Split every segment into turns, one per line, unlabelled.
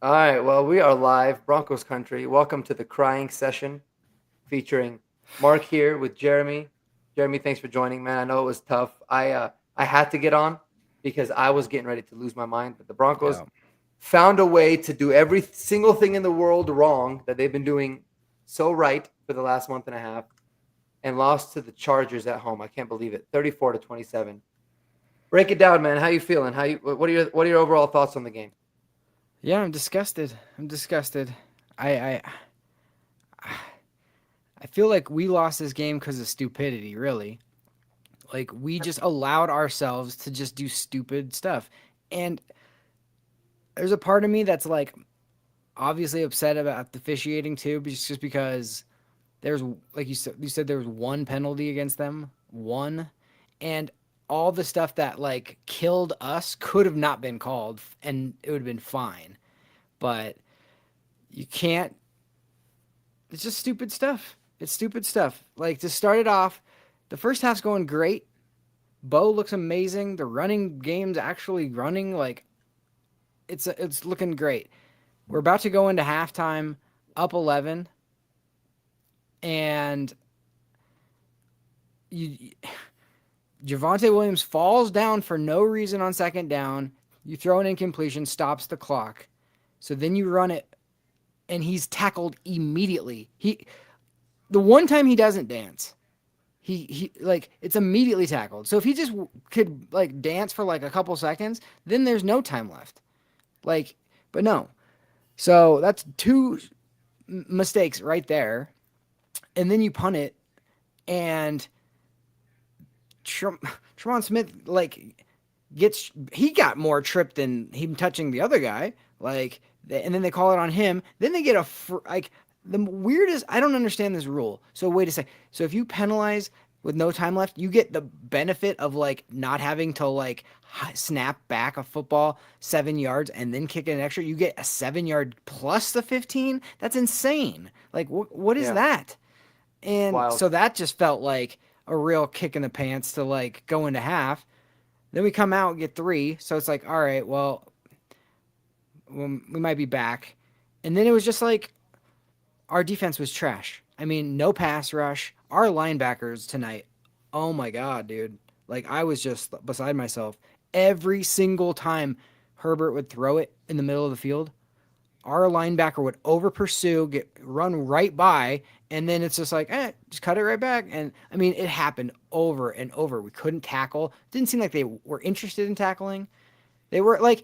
All right, well, we are live, Broncos country. Welcome to the crying session featuring Mark here with Jeremy. Jeremy, thanks for joining, man. I know it was tough. I had to get on because I was getting ready to lose my mind, but the Broncos
Yeah.
found a way to do every single thing in the world wrong that they've been doing so right for the last month and a half and lost to the Chargers at home. I can't believe it. 34-27. Break it down, man. How you feeling? What are your overall thoughts on the game?
Yeah, I'm disgusted. I'm disgusted. I I feel like we lost this game because of stupidity, really. Like we just allowed ourselves to just do stupid stuff. And there's a part of me that's like obviously upset about the officiating too, just because there's like you said there was one penalty against them, one, and all the stuff that like killed us could have not been called and it would have been fine. But you can't. It's just stupid stuff. It's stupid stuff. Like to start it off, the first half's going great. Bo looks amazing. The running game's actually running like it's looking great. We're about to go into halftime up 11 and you Javonte Williams falls down for no reason on second down. You throw an incompletion, stops the clock. So then you run it and he's tackled immediately. The one time he doesn't dance, he like it's immediately tackled. So if he just could like dance for like a couple seconds, then there's no time left. Like, but no. So that's two mistakes right there, and then you punt it, and Tremont Smith like he got more tripped than him touching the other guy. Like, and then they call it on him. Then they get like the weirdest. I don't understand this rule. So wait a sec. So if you penalize with no time left, you get the benefit of like not having to like snap back a football 7 yards and then kick it an extra. You get a 7 yard plus the 15. That's insane. Like what is
Yeah,
that?
it's
And
wild.
so that just felt like a real kick in the pants to like go into half. Then we come out and get three. So it's like, all right, well, we might be back. And then it was just like our defense was trash. I mean, no pass rush. Our linebackers tonight, oh my God, dude. Like, I was just beside myself. Every single time Herbert would throw it in the middle of the field, our linebacker would over pursue, get run right by, and then it's just like, just cut it right back. And I mean, it happened over and over. We couldn't tackle. It didn't seem like they were interested in tackling. They were like,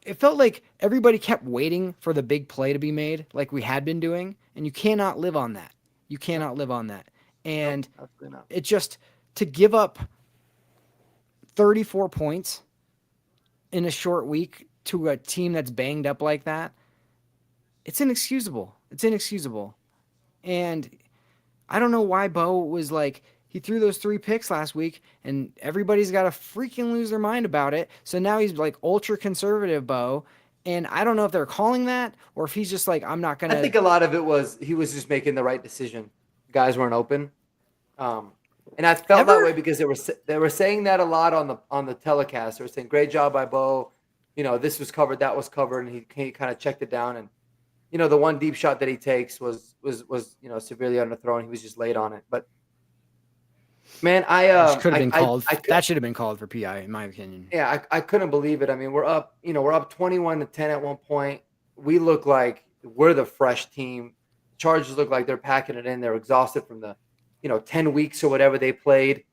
it felt like everybody kept waiting for the big play to be made, like we had been doing, and you cannot live on that. You
Nope,
cannot live on that.
nope,
And
absolutely not.
it just to give up 34 points in a short week to a team that's banged up like that, it's inexcusable. It's inexcusable. And I don't know why Bo was like, he threw those three picks last week, and everybody's got to freaking lose their mind about it. So now he's like ultra conservative, Bo. And I don't know if they're calling that or if he's just like, I'm not going
I
to.
think a lot of it was he was just making the right decision. Guys weren't open, um, and I felt that way
Ever?
because they were saying that a lot on the telecast. They were saying, "Great job by Bo." This was covered, that was covered, and he kind of checked it down. And the one deep shot that he takes was severely underthrown. He was just late on it. But man,
Which could have been called. That should have been called for PI, in my opinion.
I couldn't believe it. I mean, we're up 21-10 at one point. We look like we're the fresh team. Chargers look like they're packing it in. They're exhausted from the 10 weeks or whatever they played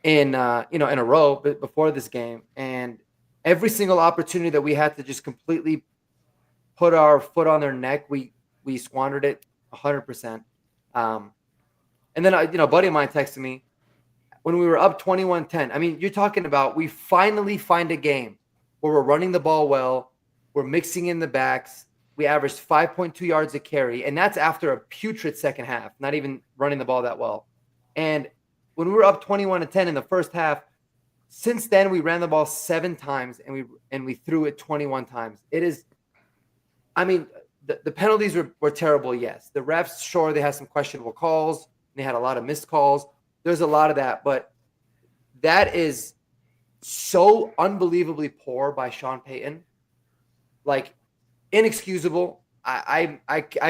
in a row before this game. And every single opportunity that we had to just completely put our foot on their neck, we squandered it 100%. Um, and then a buddy of mine texted me when we were up 21-10. I mean, you're talking about we finally find a game where we're running the ball well, we're mixing in the backs. We averaged 5.2 yards a carry, and that's after a putrid second half, not even running the ball that well. And when we were up 21-10 in the first half, since then we ran the ball 7 times and we threw it 21 times. It is, I mean, the penalties were terrible. Yes, the refs, sure, they had some questionable calls. They had a lot of missed calls. There's a lot of that, but that is so unbelievably poor by Sean Payton. Like inexcusable. I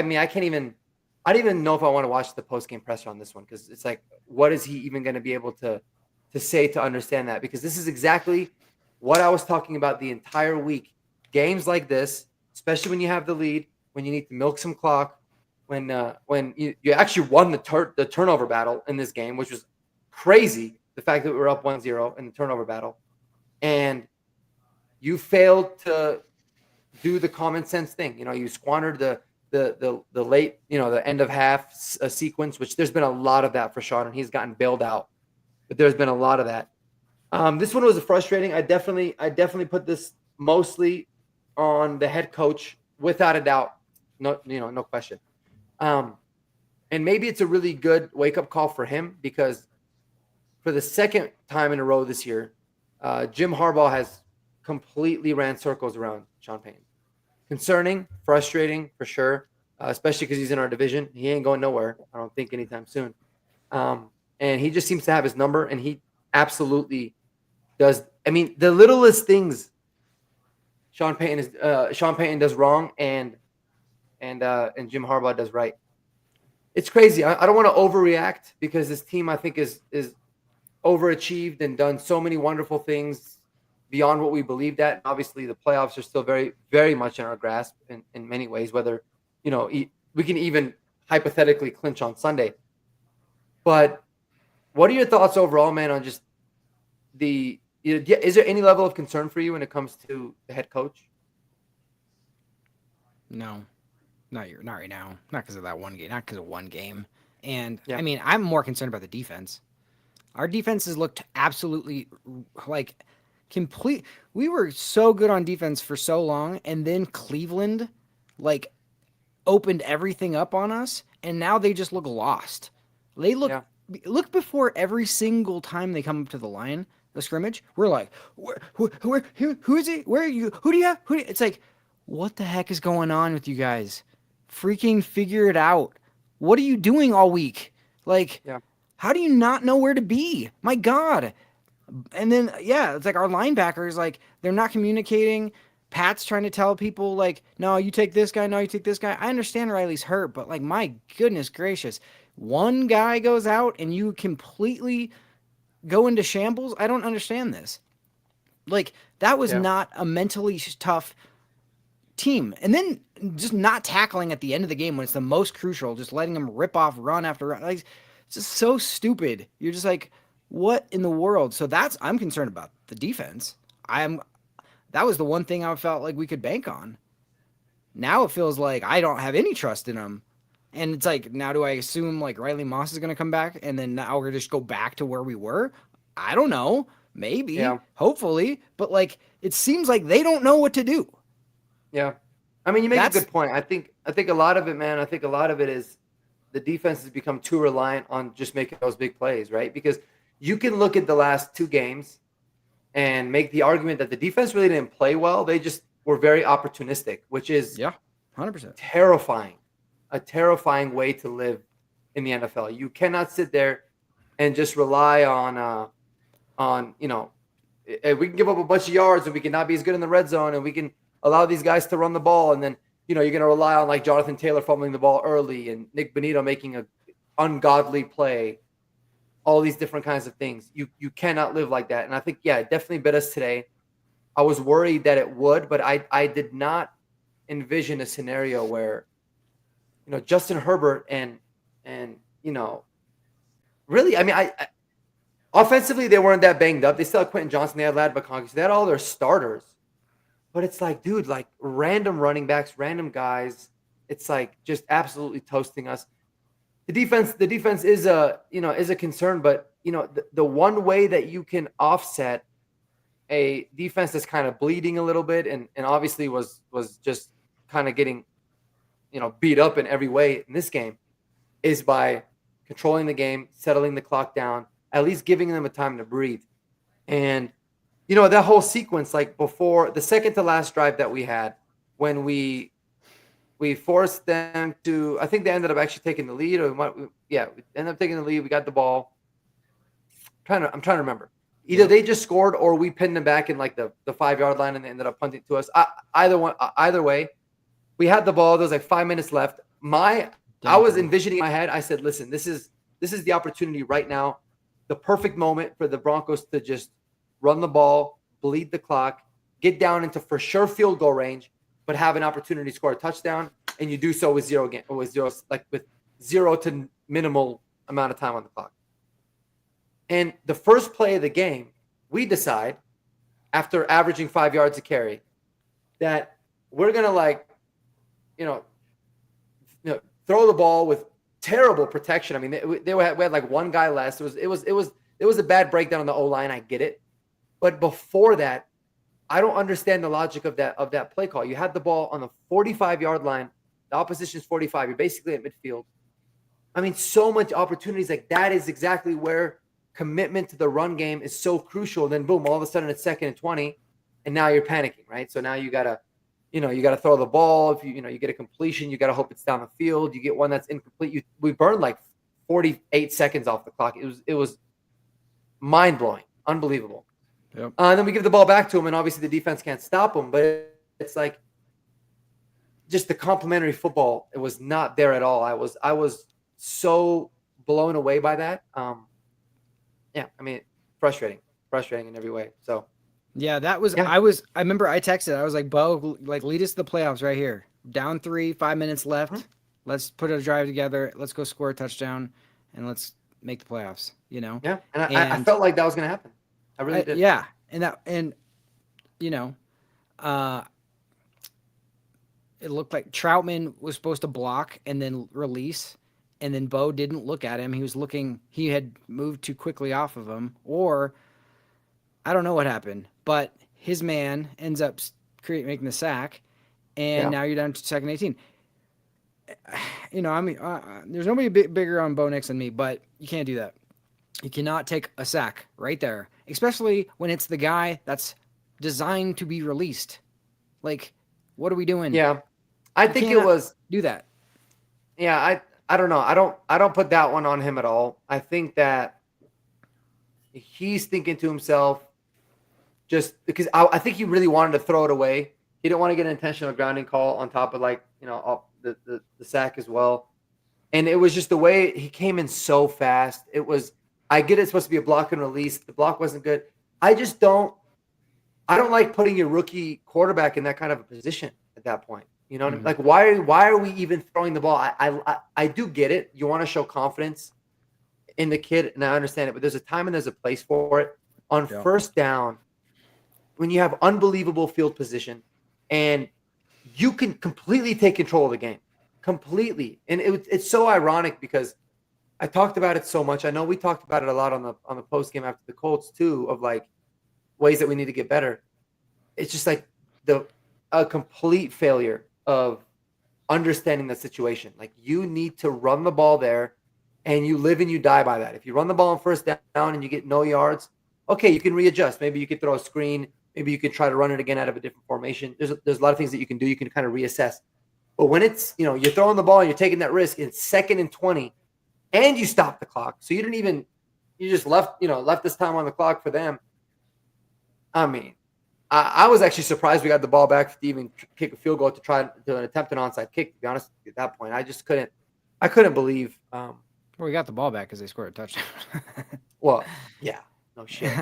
mean, I don't even know if I want to watch the post game presser on this one because it's like, what is he even going to be able to say to understand that? Because this is exactly what I was talking about the entire week. Games like this, especially when you have the lead, when you need to milk some clock, when you actually won the turnover battle in this game, which was crazy. The fact that we were up 1-0 in the turnover battle, and you failed to do the common sense thing. You squandered the late, the end of half sequence, which there's been a lot of that for Sean, and he's gotten bailed out. But there's been a lot of that. This one was frustrating. I definitely put this mostly on the head coach, without a doubt. No question. And maybe it's a really good wake up call for him because for the second time in a row this year, Jim Harbaugh has completely ran circles around Sean Payton. Concerning, frustrating for sure, especially because he's in our division. He ain't going nowhere, I don't think, anytime soon. And he just seems to have his number, and he absolutely does. I mean, the littlest things Sean Payton does wrong, and Jim Harbaugh does right. It's crazy. I don't want to overreact because this team, I think, is overachieved and done so many wonderful things beyond what we believed at. Obviously, the playoffs are still very, very much in our grasp in many ways, whether, we can even hypothetically clinch on Sunday. But what are your thoughts overall, man, on just is there any level of concern for you when it comes to the head coach?
No, not right now. Not because of that one game. Not because of one game. And
Yeah.
I mean, I'm more concerned about the defense. Our defense has looked absolutely like complete. We were so good on defense for so long, and then Cleveland like opened everything up on us, and now they just look lost. They look before every single time they come up to the line, the scrimmage. We're like, who is it? Where are you? Who do you have? It's like, what the heck is going on with you guys? Freaking figure it out. What are you doing all week? Like,
Yeah.
how do you not know where to be? My God. And then, yeah, it's like our linebackers, like, they're not communicating. Pat's trying to tell people, like, no, you take this guy, no, you take this guy. I understand Riley's hurt, but, like, my goodness gracious. One guy goes out and you completely go into shambles. I don't understand this. Like, that was
Yeah.
not a mentally tough team. And then just not tackling at the end of the game when it's the most crucial, just letting them rip off run after run. Like, it's just so stupid. You're just like, what in the world? So I'm concerned about the defense. That was the one thing I felt like we could bank on. Now it feels like I don't have any trust in them. And it's like, now do I assume like Riley Moss is going to come back and then now we're just go back to where we were? I don't know. Maybe,
Yeah.
hopefully, but like it seems like they don't know what to do.
Yeah. I mean, you make a good point. I think a lot of it, man, I think a lot of it is the defense has become too reliant on just making those big plays, right? Because you can look at the last two games and make the argument that the defense really didn't play well. They just were very opportunistic, which is
100%.
terrifying, a terrifying way to live in the NFL. You cannot sit there and just rely on we can give up a bunch of yards and we can not be as good in the red zone and we can allow these guys to run the ball. And then, you're going to rely on like Jonathan Taylor fumbling the ball early and Nick Bonito making an ungodly play, all these different kinds of things. You cannot live like that. And I think, it definitely bit us today. I was worried that it would, but I did not envision a scenario where, Justin Herbert and really, I mean, I offensively, they weren't that banged up. They still had Quentin Johnson. They had Lad McConkey. So they had all their starters. But it's like, dude, like random running backs, random guys. It's like just absolutely toasting us. The defense is a concern. But, the one way that you can offset a defense that's kind of bleeding a little bit and obviously was just kind of getting, beat up in every way in this game is by controlling the game, settling the clock down, at least giving them a time to breathe. And, that whole sequence, like before the second to last drive that we had, when we forced them to, I think they ended up actually taking the lead, we ended up taking the lead. We got the ball. I'm trying to remember. Either they just scored or we pinned them back in like the 5-yard line and they ended up punting to us. Either way, We had the ball. There was like 5 minutes left. I was envisioning in my head. I said, listen, this is the opportunity right now, the perfect moment for the Broncos to just run the ball, bleed the clock, get down into for sure field goal range, but have an opportunity to score a touchdown. And you do so with zero to minimal amount of time on the clock. And the first play of the game, we decide, after averaging 5 yards a carry, that we're gonna throw the ball with terrible protection. I mean, we had like one guy less. It was a bad breakdown on the O-line. I get it, but before that, I don't understand the logic of that play call. You had the ball on the 45-yard line. The opposition's 45. You're basically at midfield. I mean, so much opportunities like that is exactly where commitment to the run game is so crucial. And then boom, all of a sudden it's 2nd and 20, and now you're panicking, right? So now you gotta throw the ball. If you get a completion, you gotta hope it's down the field. You get one that's incomplete. We burned like 48 seconds off the clock. It was mind blowing, unbelievable.
Yep.
And then we give the ball back to him, and obviously the defense can't stop him. But it's like just the complimentary football. It was not there at all. I was so blown away by that. Yeah, I mean, frustrating in every way. So
yeah, that was.
Yeah.
I remember I texted. I was like, Bo, like lead us to the playoffs right here. Down 3, 5 minutes left.
Mhm.
Let's put a drive together. Let's go score a touchdown, and let's make the playoffs.
Yeah, and I felt like that was going to happen. I really did.
Yeah, and it looked like Troutman was supposed to block and then release, and then Bo didn't look at him. He had moved too quickly off of him, or I don't know what happened, but his man ends up making the sack, and now you're down to 2nd and 18. I mean, there's nobody bigger on Bo Nix than me, but you can't do that. You cannot take a sack right there, especially when it's the guy that's designed to be released. Like, what are we doing?
Yeah, I think it was
do that.
Yeah, I don't know. I don't put that one on him at all. I think that he's thinking to himself, just because I think he really wanted to throw it away. He didn't want to get an intentional grounding call on top of the sack as well. And it was just the way he came in so fast. I get it's supposed to be a block and release. The block wasn't good. I don't like putting your rookie quarterback in that kind of a position at that point. You know what I mean? Like, why are we even throwing the ball? I do get it. You want to show confidence in the kid, and I understand it, but there's a time and there's a place for it. On first down, when you have unbelievable field position and you can completely take control of the game. Completely. And it's so ironic because I talked about it so much. I know we talked about it a lot on the post game after the Colts too, of like ways that we need to get better. It's just like a complete failure of understanding the situation. Like, you need to run the ball there, and you live and you die by that. If you run the ball on first down and you get no yards, okay, you can readjust. Maybe you could throw a screen. Maybe you could try to run it again out of a different formation. There's a lot of things that you can do. You can kind of reassess. But when it's, you're throwing the ball and you're taking that risk, it's 2nd and 20, and you stop the clock. So you just left this time on the clock for them. I mean, I was actually surprised we got the ball back to even kick a field goal to attempt an onside kick, to be honest. At that point, I couldn't believe.
Well, we got the ball back because they scored a touchdown.
Well, yeah, no shit.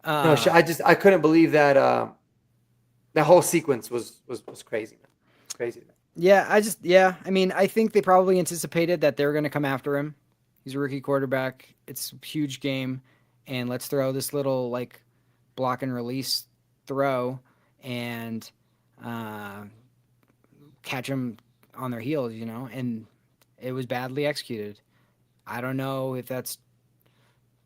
No shit. I couldn't believe that. That whole sequence was crazy, man. Crazy. Man.
I mean, I think they probably anticipated that they were going to come after him. He's a rookie quarterback. It's a huge game, and let's throw this little like block and release throw and catch them on their heels, and it was badly executed. I don't know if that's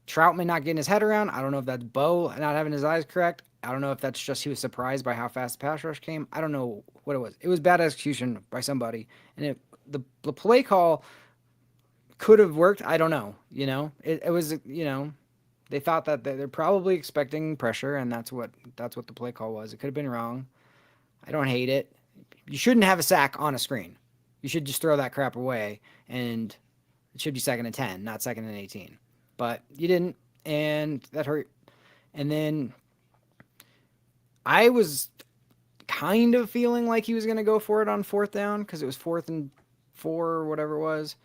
Troutman not getting his head around. I don't know if that's Bo not having his eyes correct. I don't know if that's just he was surprised by how fast the pass rush came. I don't know what it was. It was bad execution by somebody. And the play call could have worked. I don't know. It was, they thought that they're probably expecting pressure, and that's what the play call was. It could have been wrong. I don't hate it. You shouldn't have a sack on a screen. You should just throw that crap away, and it should be 2nd and 10, not 2nd and 18. But you didn't, and that hurt. And then I was kind of feeling like he was going to go for it on 4th down because it was 4th and 4 or whatever it was.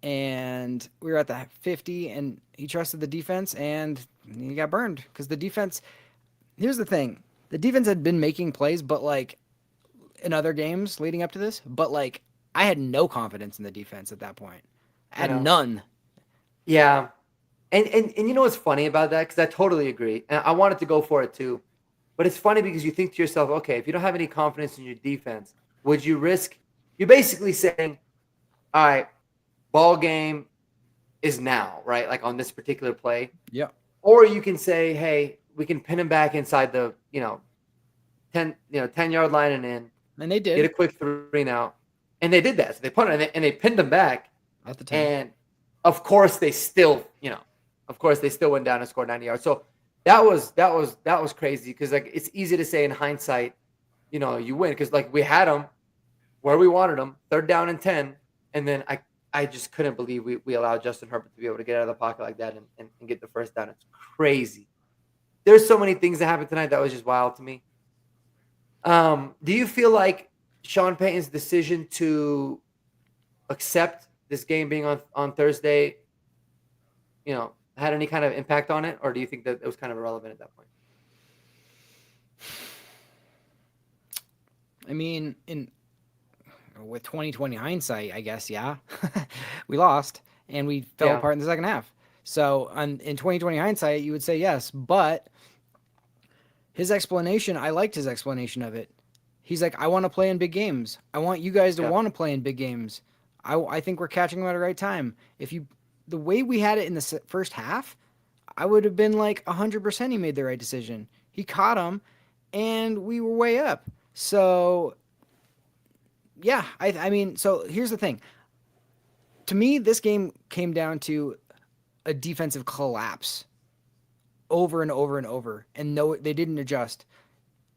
And we were at the 50, and he trusted the defense, and he got burned because the defense. Here's the thing: the defense had been making plays, but like in other games leading up to this, but like I had no confidence in the defense at that point. I had none.
Yeah, and you know what's funny about that? Because I totally agree, and I wanted to go for it too. But it's funny because you think to yourself, okay, if you don't have any confidence in your defense, would you risk? You're basically saying, all right, ball game is now, right? Like on this particular play.
Yeah.
Or you can say, hey, we can pin him back inside the, 10-yard line and in.
And they did.
Get a quick 3 now. And they did that. So they punted and they pinned him back.
At the 10.
And of course they still, went down and scored 90 yards. So that was crazy because like it's easy to say in hindsight, you win because like we had them where we wanted them, 3rd down and 10, and then I just couldn't believe we allowed Justin Herbert to be able to get out of the pocket like that and get the 1st down. It's crazy. There's so many things that happened tonight that was just wild to me. Do you feel like Sean Payton's decision to accept this game being on Thursday, had any kind of impact on it, or do you think that it was kind of irrelevant at that point?
I mean, with 2020 hindsight, I guess, yeah, we lost and we fell apart in the second half. So in 2020 hindsight, you would say yes, but his explanation, I liked his explanation of it. He's like, I want to play in big games. I want you guys to want to play in big games. I think we're catching them at the right time. The way we had it in the first half, I would have been like 100% he made the right decision. He caught him, and we were way up. So, yeah, I mean, so here's the thing. To me, this game came down to a defensive collapse over and over and over. And no, they didn't adjust.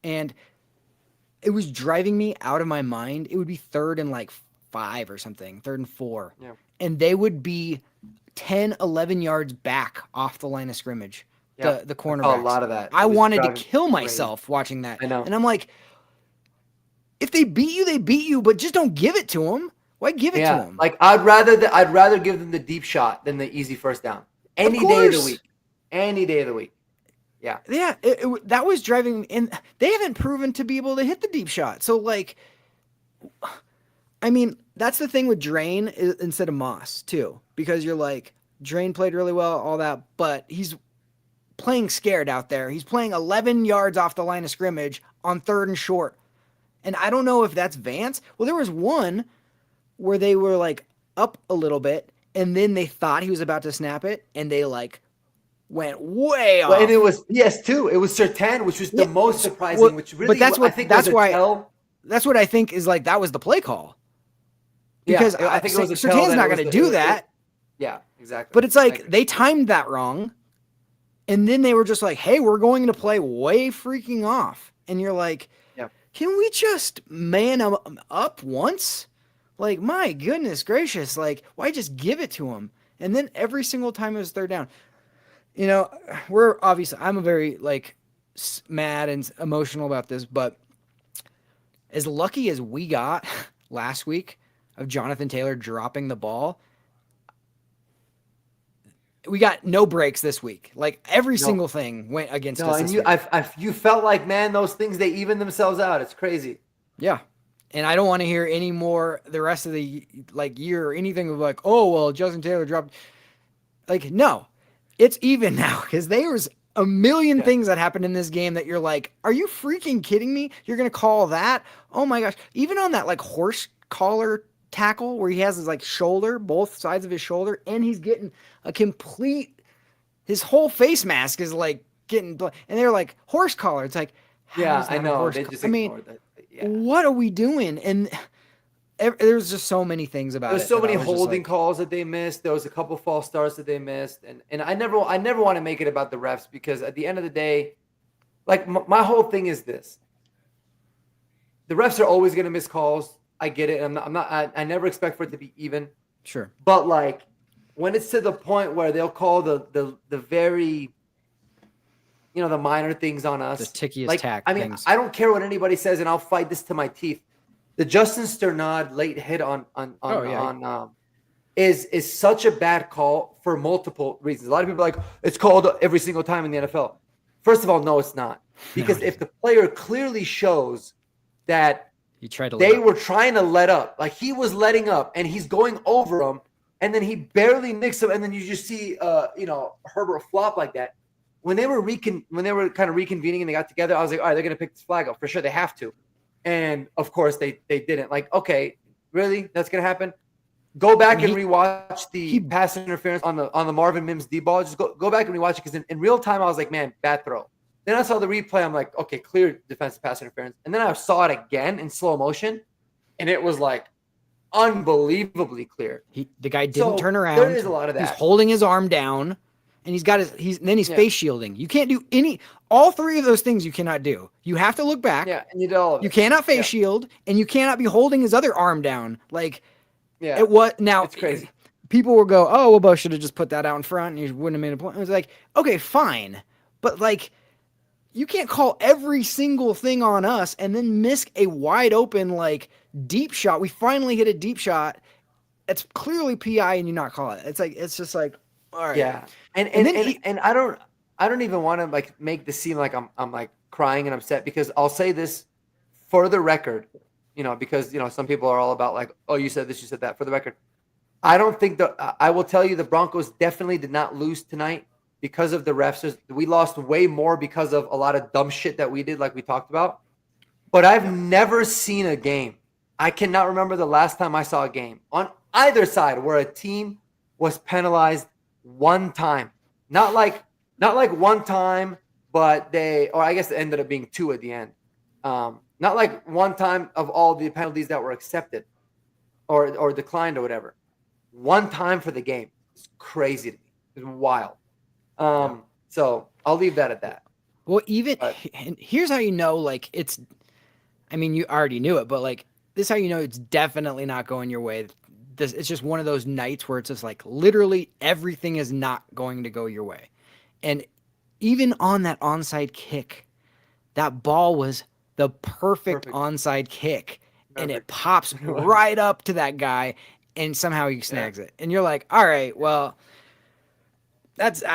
And it was driving me out of my mind. It would be 3rd and like 5 or something, 3rd and 4.
Yeah.
And they would be 10, 11 yards back off the line of scrimmage, the cornerbacks.
A lot of that.
I wanted to kill myself watching that.
I know.
And I'm like, if they beat you, they beat you, but just don't give it to them. Why give it to them?
Like I'd rather give them the deep shot than the easy 1st down. Any day of the week. Any day of the week. Yeah.
Yeah, that was driving, and they haven't proven to be able to hit the deep shot. So, like, I mean, that's the thing with Drain instead of Moss, too, because you're like, Drain played really well, all that, but he's playing scared out there. He's playing 11 yards off the line of scrimmage on 3rd and short. And I don't know if that's Vance. Well, there was one where they were, like, up a little bit, and then they thought he was about to snap it, and they, like, went way off.
Well, and it was too. It was Surtain, which was the most surprising. Which really,
but that's what
I think
that's
was
why.
tell.
That's what I think is like that was the play call. Because
I think it was
Surtain's not going to do that.
Yeah, exactly.
But it's like they timed that wrong, and then they were just like, "Hey, we're going to play way freaking off," and you're like, "Can we just man them up once?" Like, my goodness gracious! Like, why just give it to them? And then every single time it was 3rd down. I'm a very like mad and emotional about this, but as lucky as we got last week of Jonathan Taylor dropping the ball, we got no breaks this week. Like every single thing went against us.
And you felt like, man, those things, they even themselves out. It's crazy.
Yeah. And I don't want to hear any more the rest of the year or anything of like, oh, well, Justin Taylor dropped. Like, no. It's even now because there was a million things that happened in this game that you're like, are you freaking kidding me? You're going to call that? Oh my gosh. Even on that like horse collar tackle where he has his like shoulder, both sides of his shoulder, and he's getting his whole face mask is like getting, and they're like horse collar. It's like,
I know. They just ignored that. Yeah.
What are we doing? And there's just so many things about it.
There's so many holding calls that they missed. There was a couple false starts that they missed, and I never want to make it about the refs because at the end of the day, like my whole thing is this: the refs are always going to miss calls. I get it. I never expect for it to be even.
Sure.
But like when it's to the point where they'll call the very the minor things on
The
us.
ticky as
Like,
tack
I mean,
things.
I don't care what anybody says, and I'll fight this to my teeth. The Justin Sternad late hit on is such a bad call for multiple reasons. A lot of people are like, it's called every single time in the NFL. First of all, no, it's not. Because if the player clearly shows that they were trying to let up, like he was letting up and he's going over him, and then he barely nicks him, and then you just see Herbert flop like that. When they were kind of reconvening and they got together, I was like, all right, they're gonna pick this flag up for sure. They have to. And of course they didn't. Like, okay, really? That's gonna happen? Go back and rewatch the pass interference on the Marvin Mims D ball. Just go back and rewatch it, because in real time I was like, man, bad throw. Then I saw the replay. I'm like, okay, clear defensive pass interference. And then I saw it again in slow motion, and it was like unbelievably clear.
The guy didn't turn around.
There is a lot of that.
He's holding his arm down, and he's face shielding. You can't do all three of those things. You cannot do. You have to look back.
Yeah, and you do.
You cannot face shield, and you cannot be holding his other arm down. Like,
yeah,
it's
crazy.
People will go, oh, well, Bo should have just put that out in front, and he wouldn't have made a point. It was like, okay, fine, but like, you can't call every single thing on us and then miss a wide open, like, deep shot. We finally hit a deep shot. It's clearly PI, and you not call it. It's just like, all right.
Yeah. And I don't even want to like make this seem like I'm like crying and upset, because I'll say this for the record, because some people are all about like, oh, you said this, you said that. For the record, I don't think I will tell you the Broncos definitely did not lose tonight because of the refs. We lost way more because of a lot of dumb shit that we did, like we talked about. But I've never seen a game. I cannot remember the last time I saw a game on either side where a team was penalized one time. Not like one time, but I guess it ended up being two at the end. Not like one time of all the penalties that were accepted or declined or whatever. One time for the game. It's crazy to me. It's wild. So I'll leave that at that.
Well, and here's how you know, like, you already knew it, but like, this is how you know it's definitely not going your way. It's just one of those nights where it's just like literally everything is not going to go your way. And even on that onside kick, that ball was the perfect onside kick. And it pops right up to that guy, and somehow he snags it. And you're like, all right, well, that's it.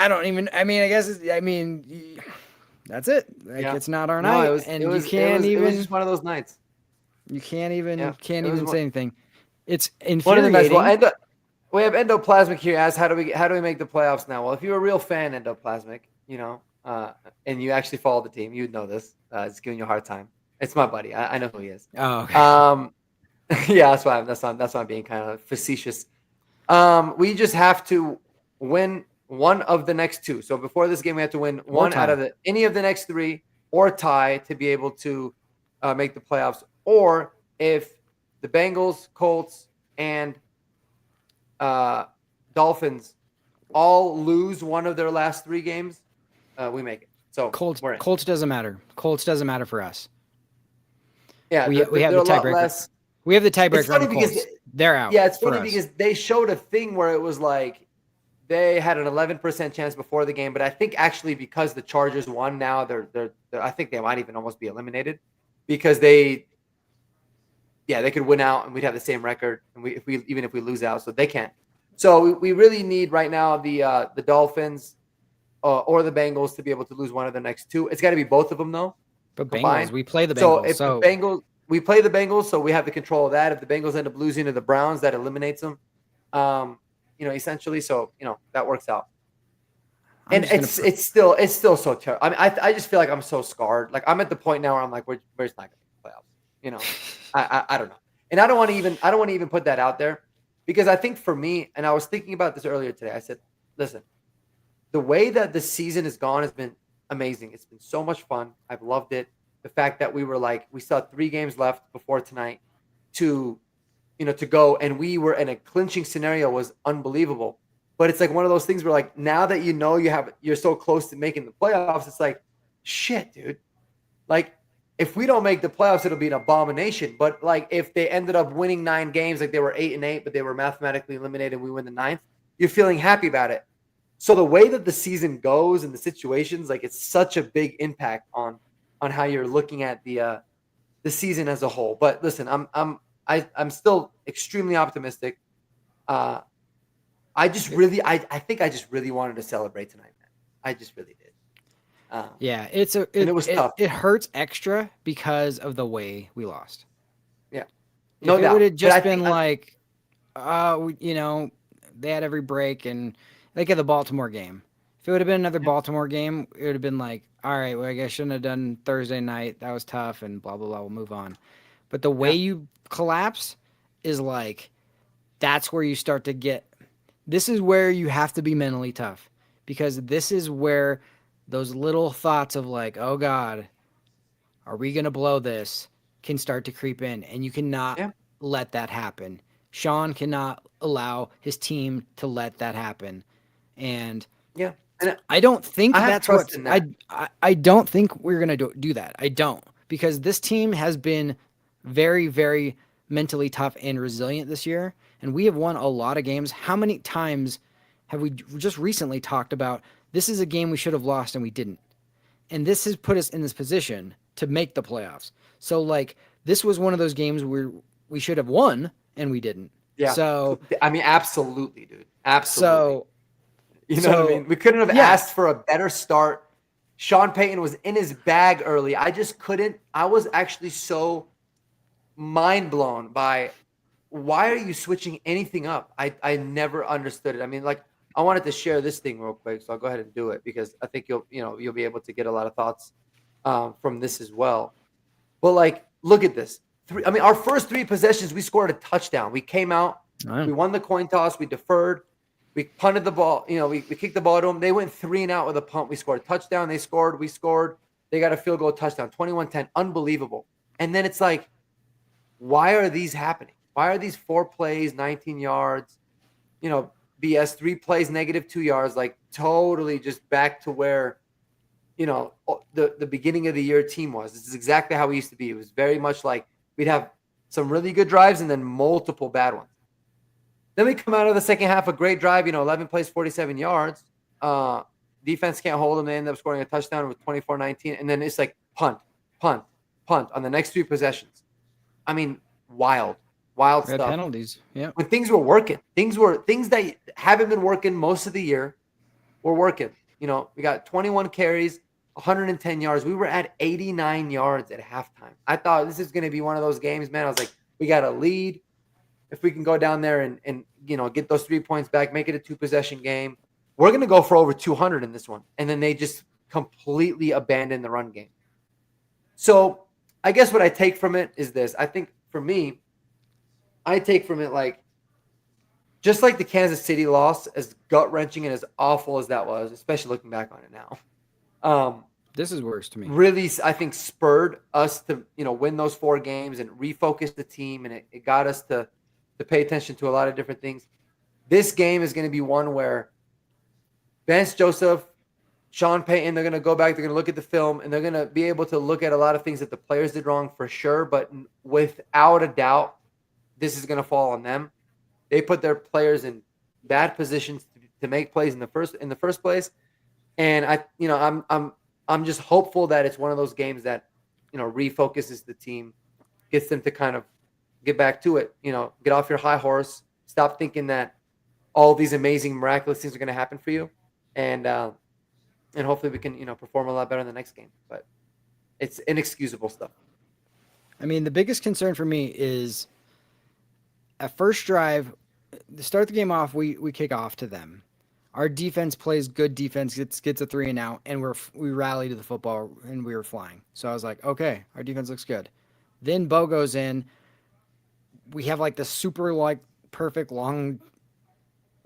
Like, it's not our night. It was
just one of those nights.
You can't even say anything. It's infuriating.
We have Endoplasmic here. Asks, how do we make the playoffs now? Well, if you're a real fan, Endoplasmic, and you actually follow the team, you'd know this. It's giving you a hard time. It's my buddy. I know who he is.
Oh, okay.
Yeah, that's why I'm being kind of facetious. We just have to win one of the next two. So before this game, we have to win one out of any of the next three, or tie to be able to make the playoffs. Or if the Bengals, Colts, and Dolphins all lose one of their last three games, we make it. So
Colts doesn't matter. Colts doesn't matter for us.
Yeah,
we have the tiebreaker. We have the tiebreaker on the Colts. They're out.
Yeah, it's funny because they showed a thing where it was like they had an 11% chance before the game, but I think actually because the Chargers won, now they're I think they might even almost be eliminated, because they could win out and we'd have the same record, and even if we lose out, so they can't. So we really need right now the Dolphins or the Bengals to be able to lose one of the next two. It's got to be both of them though.
But combined. We play the Bengals.
We play the Bengals, so we have the control of that. If the Bengals end up losing to the Browns, that eliminates them. Essentially, so that works out. And it's still so terrible. I mean, I just feel like I'm so scarred. Like, I'm at the point now where I'm like, we're just not going to make the playoffs. I don't know, and I don't want to even put that out there, because I think for me, and I was thinking about this earlier today. I said, listen, the way that the season has gone has been amazing. It's been so much fun. I've loved it. The fact that we still had 3 games left before tonight to go, and we were in a clinching scenario was unbelievable. But it's like one of those things where, like, now that you're so close to making the playoffs, it's like, shit, dude. Like, if we don't make the playoffs, it'll be an abomination. But like, if they ended up winning 9 games, like they were 8-8, but they were mathematically eliminated, and we win the 9th, you're feeling happy about it. So the way that the season goes and the situations, like it's such a big impact on how you're looking at the season as a whole. But listen, I'm still extremely optimistic. Uh, I think I just really wanted to celebrate tonight, man. I just really did.
Yeah,
And it was tough.
it hurts extra because of the way we lost.
Yeah,
If
no
it would
doubt.
have
But I
just
think
been like, you know, they had every break and like at the Baltimore game. If it would have been another
yeah,
Baltimore game, it would have been like, all right, well, I guess I shouldn't have done Thursday night. That was tough and blah, blah, blah. We'll move on. But the way
yeah,
you collapse is like, that's where you start to get, this is where you have to be mentally tough because this is where those little thoughts of like, oh God, are we going to blow this can start to creep in and you cannot
yeah,
let that happen. Sean cannot allow his team to let that happen. And
yeah. And
I don't think
I have
that's
trust
what
in that.
I don't think we're going to do that. I don't because this team has been very, very mentally tough and resilient this year. And we have won a lot of games. How many times have we just recently talked about this is a game we should have lost and we didn't? And this has put us in this position to make the playoffs. So like this was one of those games where we should have won and we didn't.
Yeah.
So
I mean, absolutely, dude. Absolutely.
so
You know what I mean? We couldn't have
yeah.
asked for a better start. Sean Payton was in his bag early. I just couldn't. I was actually so mind blown by why are you switching anything up? I never understood it. I mean, like I wanted to share this thing real quick, so I'll go ahead and do it because I think you'll be able to get a lot of thoughts from this as well. But like, look at this. Our first three possessions, we scored a touchdown. We came out, we won the coin toss, we deferred, we punted the ball. We kicked the ball to them. They went 3 and out with a punt. We scored a touchdown. They scored. We scored. They got a field goal touchdown, 21-10. Unbelievable. And then it's like, why are these happening? Why are these 4 plays, 19 yards, BS, 3 plays, -2 yards, like totally just back to where, the beginning of the year team was. This is exactly how we used to be. It was very much like we'd have some really good drives and then multiple bad ones. Then we come out of the second half, a great drive, 11 plays, 47 yards. Defense can't hold them. They end up scoring a touchdown with 24-19. And then it's like punt, punt, punt on the next 3 possessions. I mean, wild stuff.
Penalties. Yeah.
When things were working, things that haven't been working most of the year were working. We got 21 carries, 110 yards. We were at 89 yards at halftime. I thought this is going to be one of those games, man. I was like, we got a lead. If we can go down there and get those 3 points back, make it a 2-possession game, we're going to go for over 200 in this one. And then they just completely abandon the run game. So I guess what I take from it is this. I think for me, I take from it like, just like the Kansas City loss, as gut-wrenching and as awful as that was, especially looking back on it now.
This is worse to me.
Really, I think spurred us to, win those 4 games and refocus the team, and it got us to pay attention to a lot of different things. This game is going to be one where Vance Joseph, Sean Payton, they're going to go back, they're going to look at the film, and they're going to be able to look at a lot of things that the players did wrong for sure, but without a doubt, this is going to fall on them. They put their players in bad positions to make plays in the first place, and I'm just hopeful that it's one of those games that refocuses the team, gets them to kind of get back to it. Get off your high horse, stop thinking that all these amazing, miraculous things are going to happen for you, and hopefully we can perform a lot better in the next game. But it's inexcusable stuff.
I mean, the biggest concern for me is at first drive, to start the game off, we kick off to them. Our defense plays good defense, gets a 3 and out, and we rally to the football, and we were flying. So I was like, okay, our defense looks good. Then Bo goes in. We have like the super perfect long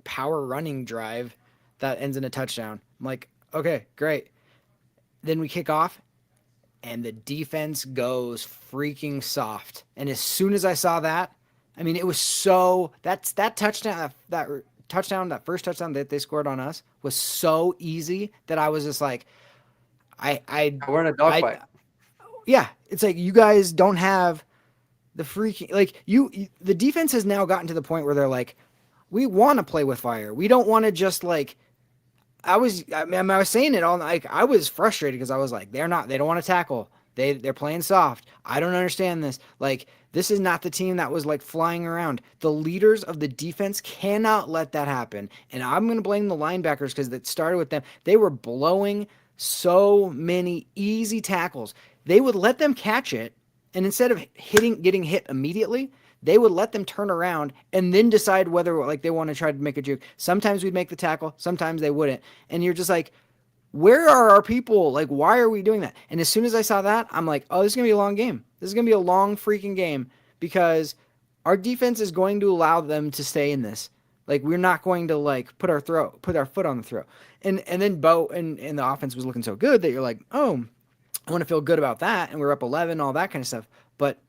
power running drive that ends in a touchdown. I'm like, okay, great. Then we kick off, and the defense goes freaking soft. And as soon as I saw that, I mean, it was that touchdown, that first touchdown that they scored on us was so easy that I was just like,
We're in a dogfight.
Yeah, it's like you guys don't have the freaking the defense has now gotten to the point where they're like, we want to play with fire. We don't want to just I was saying it all like I was frustrated because I was like, they don't want to tackle. They're playing soft. I don't understand this. Like, this is not the team that was like flying around. The leaders of the defense cannot let that happen. And I'm going to blame the linebackers because it started with them. They were blowing so many easy tackles. They would let them catch it, and instead of getting hit immediately, they would let them turn around and then decide whether like they want to try to make a juke. Sometimes we'd make the tackle, sometimes they wouldn't. And you're just like, where are our people? Like, why are we doing that? And as soon as I saw that, I'm like, oh, this is going to be a long game. This is going to be a long freaking game because our defense is going to allow them to stay in this. Like, we're not going to like put our foot on the throat. And then Bo and the offense was looking so good that you're like, oh, I want to feel good about that. And we're up 11, all that kind of stuff. But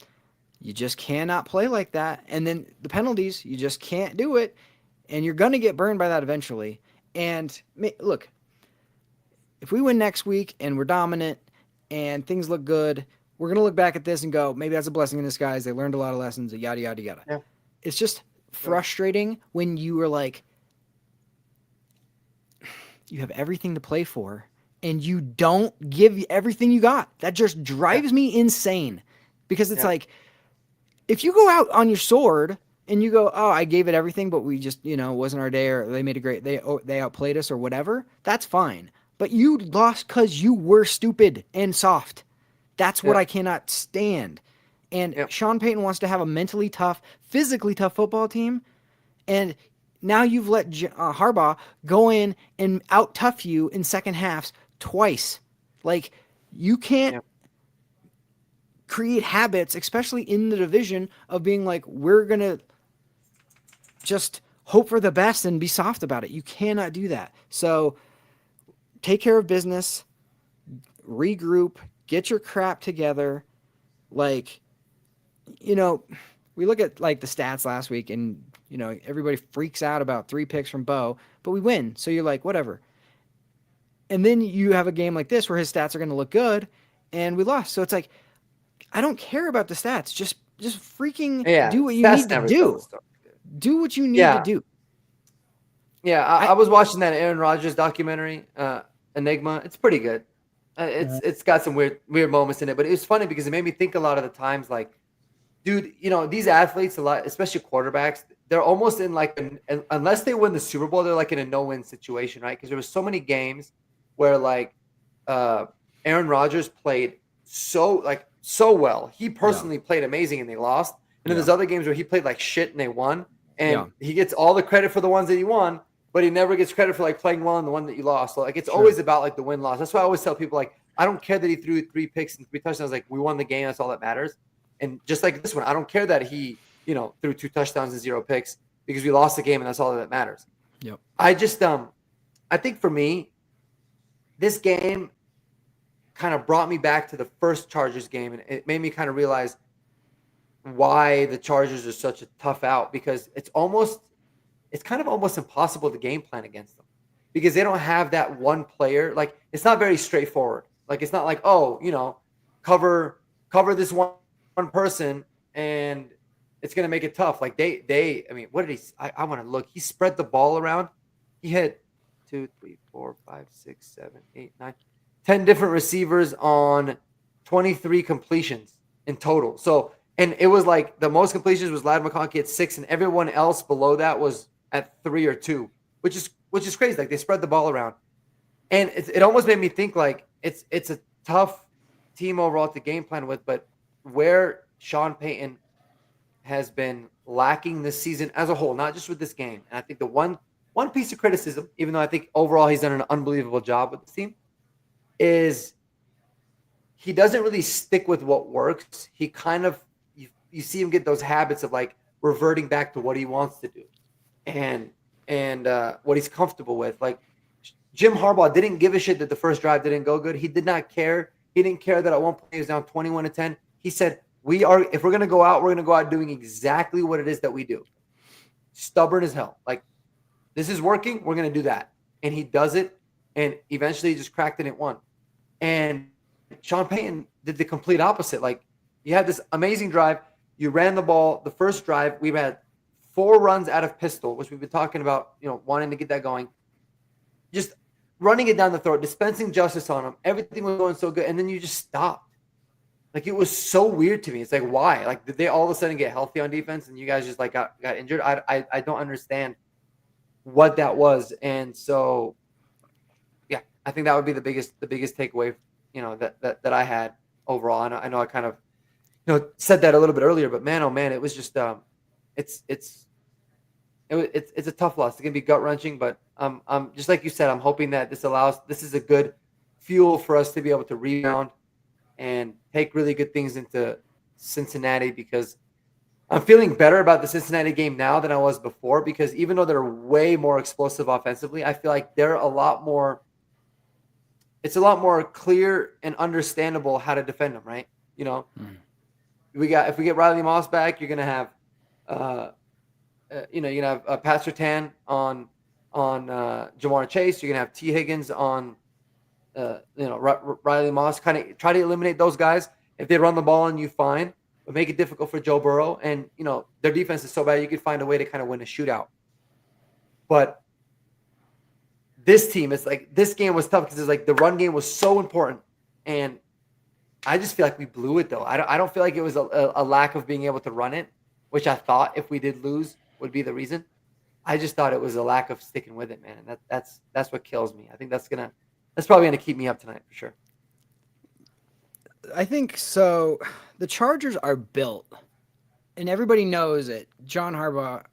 you just cannot play like that. And then the penalties, you just can't do it. And you're going to get burned by that eventually. And look, if we win next week and we're dominant and things look good, we're going to look back at this and go, maybe that's a blessing in disguise. They learned a lot of lessons, yada, yada, yada.
Yeah.
It's just frustrating when you are like, you have everything to play for and you don't give everything you got. That just drives me insane because it's like, if you go out on your sword and you go, oh, I gave it everything, but we just, it wasn't our day, or they made a great, they outplayed us or whatever, that's fine. But you lost because you were stupid and soft. That's what I cannot stand. And Sean Payton wants to have a mentally tough, physically tough football team. And now you've let Harbaugh go in and out-tough you in second halves twice. Like, you can't create habits, especially in the division, of being like, we're going to just hope for the best and be soft about it. You cannot do that. So take care of business, regroup, get your crap together. Like, we look at like the stats last week and, everybody freaks out about 3 picks from Bo, but we win. So you're like, whatever. And then you have a game like this where his stats are going to look good and we lost. So it's like, I don't care about the stats. Just freaking do what you need to do. Do what you need to do.
Yeah, I was watching that Aaron Rodgers documentary, Enigma. It's pretty good. It's got some weird moments in it, but it was funny because it made me think a lot of the times, like, dude, these athletes, a lot, especially quarterbacks, they're almost in like unless they win the Super Bowl, they're like in a no-win situation, right? Because there was so many games where like Aaron Rodgers played so well. He personally played amazing and they lost. And then there's other games where he played like shit and they won. And he gets all the credit for the ones that he won, but he never gets credit for like playing well in the one that you lost. So like it's always about like the win-loss. That's why I always tell people, like, I don't care that he threw 3 picks and 3 touchdowns. Like, we won the game. That's all that matters. And just like this one, I don't care that he, threw 2 touchdowns and 0 picks because we lost the game and that's all that matters.
Yep.
I just I think for me, this game kind of brought me back to the first Chargers game, and it made me kind of realize why the Chargers are such a tough out, because it's kind of almost impossible to game plan against them because they don't have that one player. Like, it's not very straightforward. Like, it's not like, cover this one person and it's going to make it tough. Like I mean, what did I want to look, he spread the ball around. He had 2, 3, 4, 5, 6, 7, 8, 9, 10 different receivers on 23 completions in total. So, and it was like the most completions was Ladd McConkey at 6, and everyone else below that was at 3 or 2, which is crazy. Like, they spread the ball around, and it almost made me think like it's a tough team overall to game plan with. But where Sean Payton has been lacking this season as a whole, not just with this game, and I think the one piece of criticism, even though I think overall he's done an unbelievable job with this team, is he doesn't really stick with what works. He kind of, you see him get those habits of like reverting back to what he wants to do and what he's comfortable with. Like, Jim Harbaugh didn't give a shit that the first drive didn't go good. He did not care. He didn't care that at one point he was down 21-10. He said, if we're going to go out, we're going to go out doing exactly what it is that we do. Stubborn as hell. Like, this is working, we're going to do that. And he does it, and eventually he just cracked it and won. And Sean Payton did the complete opposite. Like, you had this amazing drive. You ran the ball. The first drive, we've had 4 runs out of pistol, which we've been talking about, wanting to get that going. Just running it down the throat, dispensing justice on them. Everything was going so good, and then you just stopped. Like, it was so weird to me. It's like, why? Like, did they all of a sudden get healthy on defense, and you guys just like got injured? I don't understand what that was, and so yeah, I think that would be the biggest takeaway, that I had overall. I know I kind of said that a little bit earlier, but man, oh man, it was just it's it's a tough loss. It's gonna be gut wrenching, but just like you said, I'm hoping that this is a good fuel for us to be able to rebound and take really good things into Cincinnati, because I'm feeling better about the Cincinnati game now than I was before, because even though they're way more explosive offensively, I feel like they're it's a lot more clear and understandable how to defend them, right?
Mm.
If we get Riley Moss back, you're going to have you're gonna have Pat Surtain on Jamar Chase. You're gonna have T Higgins on Riley Moss. Kind of try to eliminate those guys. If they run the ball on you, fine, but make it difficult for Joe Burrow. And their defense is so bad, you could find a way to kind of win a shootout. But this team, it's like this game was tough because it's like the run game was so important, and I just feel like we blew it though. I don't feel like it was a lack of being able to run it, which I thought if we did lose would be the reason. I just thought it was a lack of sticking with it, man. And that's what kills me. I think that's probably gonna keep me up tonight for sure.
I think so. The Chargers are built, and everybody knows it. Jim Harbaugh,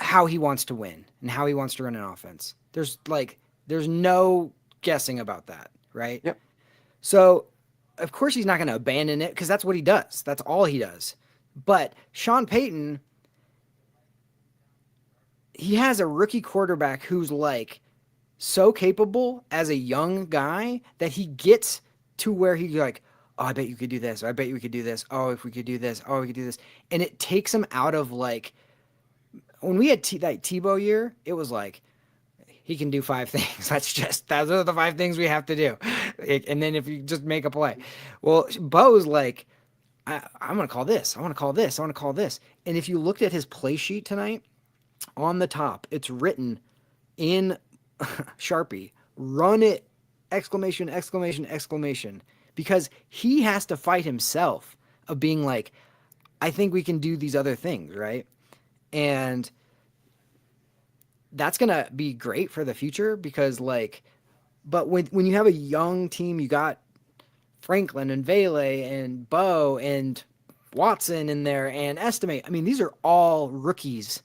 how he wants to win and how he wants to run an offense. There's no guessing about that, right?
Yep.
So, of course, he's not going to abandon it because that's what he does. That's all he does. But Sean Payton, he has a rookie quarterback who's like so capable as a young guy that he gets to where he's like, oh, I bet you could do this. Or I bet you we could do this. Oh, if we could do this. Oh, we could do this. And it takes him out of like, when we had that Tebow year, it was like, he can do 5 things. Those are the 5 things we have to do. And then if you just make a play. Well, Bo's like, I'm going to call this. I want to call this. I want to call this. And if you looked at his play sheet tonight, on the top, it's written in Sharpie, run it, exclamation, exclamation, exclamation. Because he has to fight himself of being like, I think we can do these other things, right? And that's going to be great for the future because but when you have a young team, you got Franklin and Vele and Bo and Watson in there and Estimate. I mean, these are all rookies,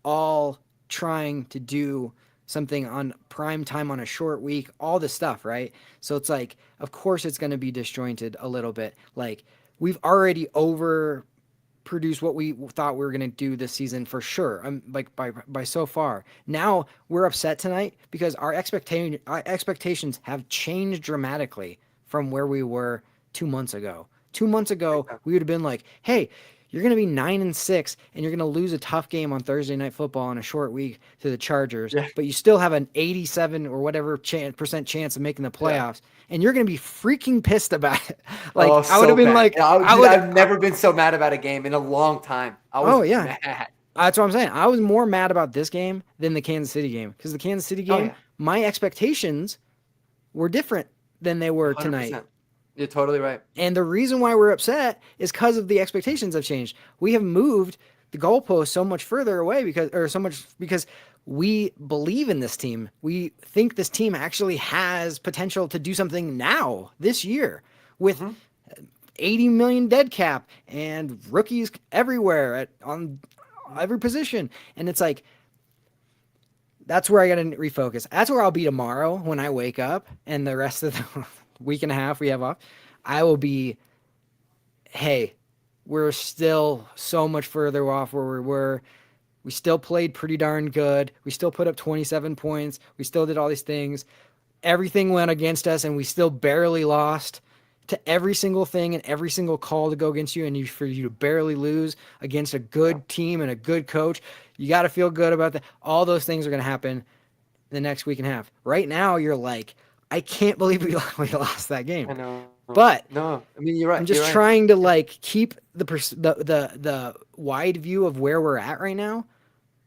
all trying to do something on prime time on a short week, all this stuff, right? So it's like, of course it's going to be disjointed a little bit. Like, we've already overproduced what we thought we were going to do this season for sure. Like by so far. Now we're upset tonight because our expectations have changed dramatically from where we were 2 months ago. 2 months ago, we would have been like, hey, you're going to be 9-6 and you're going to lose a tough game on Thursday Night Football on a short week to the Chargers, but you still have an 87 or whatever percent chance of making the playoffs, and you're going to be freaking pissed about it. Like, I would have been like,
I've never been so mad about a game in a long time. I was mad.
That's what I'm saying. I was more mad about this game than the Kansas City game because the Kansas City game, my expectations were different than they were 100%. Tonight.
You're totally right.
And the reason why we're upset is because of the expectations have changed. We have moved the goalpost so much further away because we believe in this team. We think this team actually has potential to do something now this year with 80 million dead cap and rookies everywhere on every position. And it's like, that's where I got to refocus. That's where I'll be tomorrow when I wake up and the rest of the week and a half we have off. I will be, hey, we're still so much further off where we were. We still played pretty darn good. We still put up 27 points. We still did all these things. Everything went against us and we still barely lost to every single thing and every single call to go against you, and for you to barely lose against a good team and a good coach. You got to feel good about that. All those things are going to happen the next week and a half. Right now, you're like, I can't believe we lost that game.
I know.
But
no, I mean, you're right.
I'm just trying to keep the wide view of where we're at right now.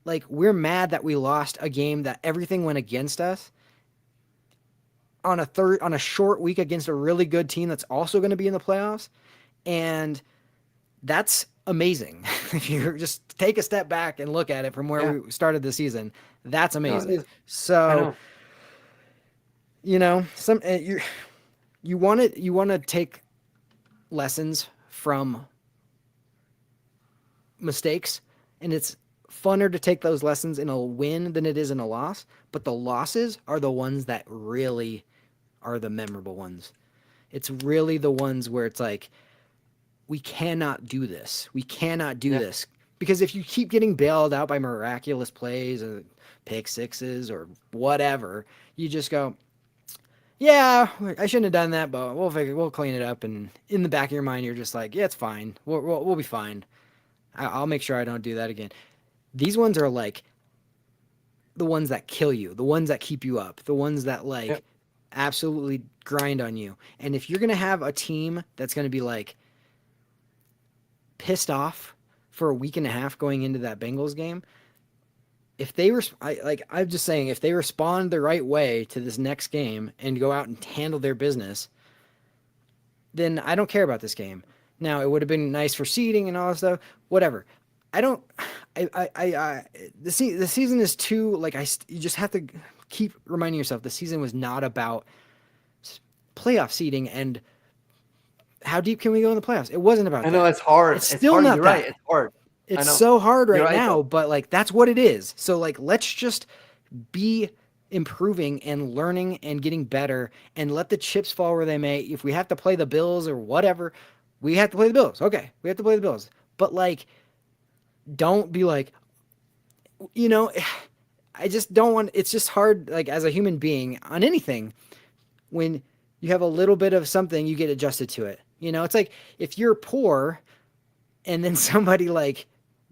like we're mad that we lost a game that everything went against us on a short week against a really good team that's also going to be in the playoffs. And that's amazing. If you just take a step back and look at it from where we started the season, that's amazing.
No, I
So,
know.
you want to take lessons from mistakes, and it's funner to take those lessons in a win than it is in a loss, but the losses are the ones that really are the memorable ones. It's really the ones where it's like, we cannot do this. We cannot do this. Because if you keep getting bailed out by miraculous plays or pick sixes or whatever, you just go, yeah, I shouldn't have done that, but we'll clean it up. And in the back of your mind, you're just like, yeah, it's fine. We'll be fine. I'll make sure I don't do that again. These ones are like the ones that kill you, the ones that keep you up, the ones that absolutely grind on you. And if you're going to have a team that's going to be like pissed off for a week and a half going into that Bengals game, if they I'm just saying, if they respond the right way to this next game and go out and handle their business, then I don't care about this game. Now, it would have been nice for seeding and all that stuff, whatever. The season is too, you just have to keep reminding yourself the season was not about playoff seeding and how deep can we go in the playoffs. It wasn't about that.
I know it's hard.
It's still
hard.
not
You're
that.
right. It's hard.
It's so hard right
right,
now,
though.
but that's what it is. So let's just be improving and learning and getting better and let the chips fall where they may. If we have to play the Bills or whatever, we have to play the Bills. Okay, we have to play the Bills. But don't be I just don't want, it's just hard, as a human being on anything, when you have a little bit of something, you get adjusted to it. It's like if you're poor and then somebody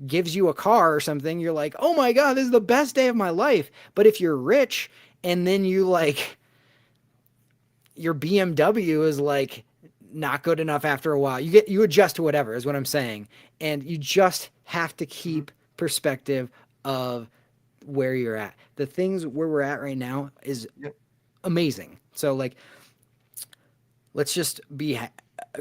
gives you a car or something, you're like, oh my God, this is the best day of my life. But if you're rich and then you your BMW is not good enough after a while, you adjust to whatever is what I'm saying. And you just have to keep perspective of where you're at. The things where we're at right now is amazing. So let's just be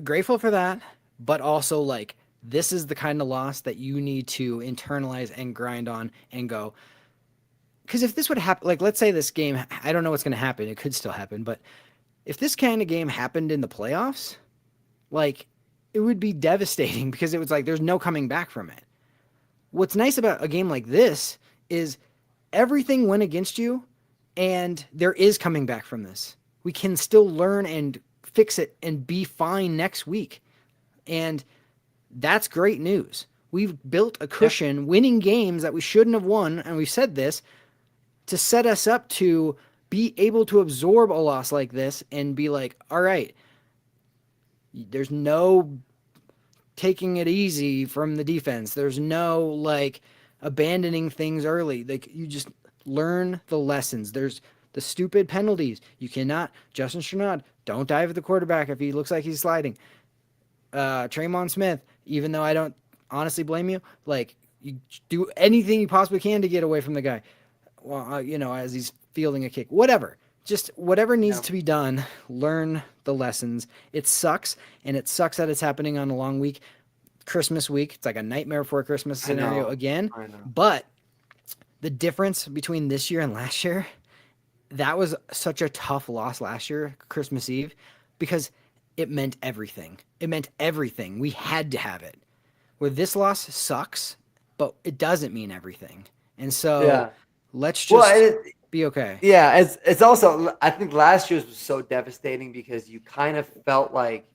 grateful for that, but also this is the kind of loss that you need to internalize and grind on and go. Because if this would happen, let's say this game, I don't know what's going to happen. It could still happen, but if this kind of game happened in the playoffs, it would be devastating because it was there's no coming back from it. What's nice about a game like this is everything went against you and there is coming back from this. We can still learn and fix it and be fine next week. And that's great news. We've built a cushion, winning games that we shouldn't have won, and we've said this, to set us up to be able to absorb a loss like this and be all right, there's no taking it easy from the defense. There's no abandoning things early. You just learn the lessons. There's the stupid penalties. You cannot, Justin Strnad, don't dive at the quarterback if he looks like he's sliding. Traymon Smith, even though I don't honestly blame you, you do anything you possibly can to get away from the guy. Well, as he's fielding a kick, whatever, just whatever needs to be done, learn the lessons. It sucks. And it sucks that it's happening on a long week, Christmas week. It's like a nightmare before Christmas scenario again. But the difference between this year and last year, that was such a tough loss last year, Christmas Eve, because it meant everything. It meant everything. We had to have it. Where this loss sucks, but it doesn't mean everything. And so let's just be okay.
Yeah, it's also, I think last year's was so devastating because you kind of felt like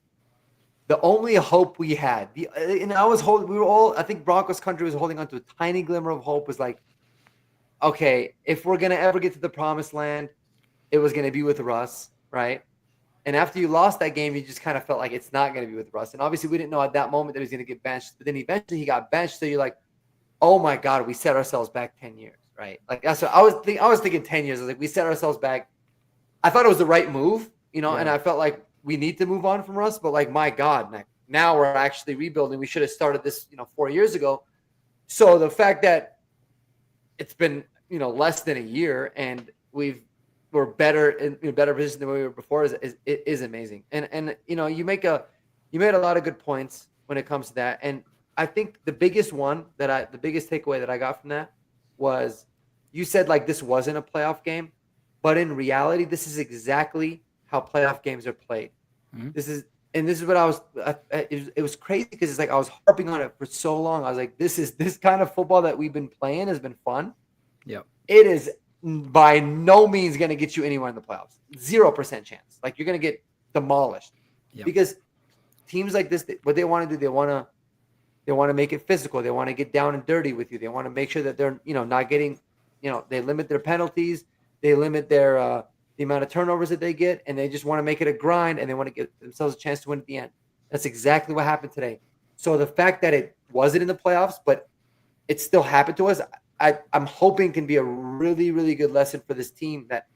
the only hope we had, I think Broncos country was holding on to a tiny glimmer of hope, was okay, if we're going to ever get to the promised land, it was going to be with Russ, right? And after you lost that game, you just kind of felt like it's not going to be with Russ. And obviously we didn't know at that moment that he was going to get benched, but then eventually he got benched. So you're like, oh my God, we set ourselves back 10 years, right? That's what I was thinking 10 years. I was we set ourselves back. I thought it was the right move, and I felt like we need to move on from Russ, but my God, now we're actually rebuilding. We should have started this, 4 years ago. So the fact that it's been, less than a year, and we're better in a better position than we were before is amazing. And you made a lot of good points when it comes to that. And I think the biggest takeaway that I got from that was you said like this wasn't a playoff game, but in reality, this is exactly how playoff games are played.
Mm-hmm.
This is what it was crazy because it's like I was harping on it for so long. I was like, this kind of football that we've been playing has been fun.
Yep.
It is by no means going to get you anywhere in the playoffs. 0% chance. Like you're going to get demolished.
Yep.
Because teams like this, what they want to do, they want to make it physical. They want to get down and dirty with you. They want to make sure that they're, not getting, they limit their penalties. They limit their the amount of turnovers that they get, and they just want to make it a grind, and they want to give themselves a chance to win at the end. That's exactly what happened today. So the fact that it wasn't in the playoffs, but it still happened to us, I'm hoping can be a really, really good lesson for this team that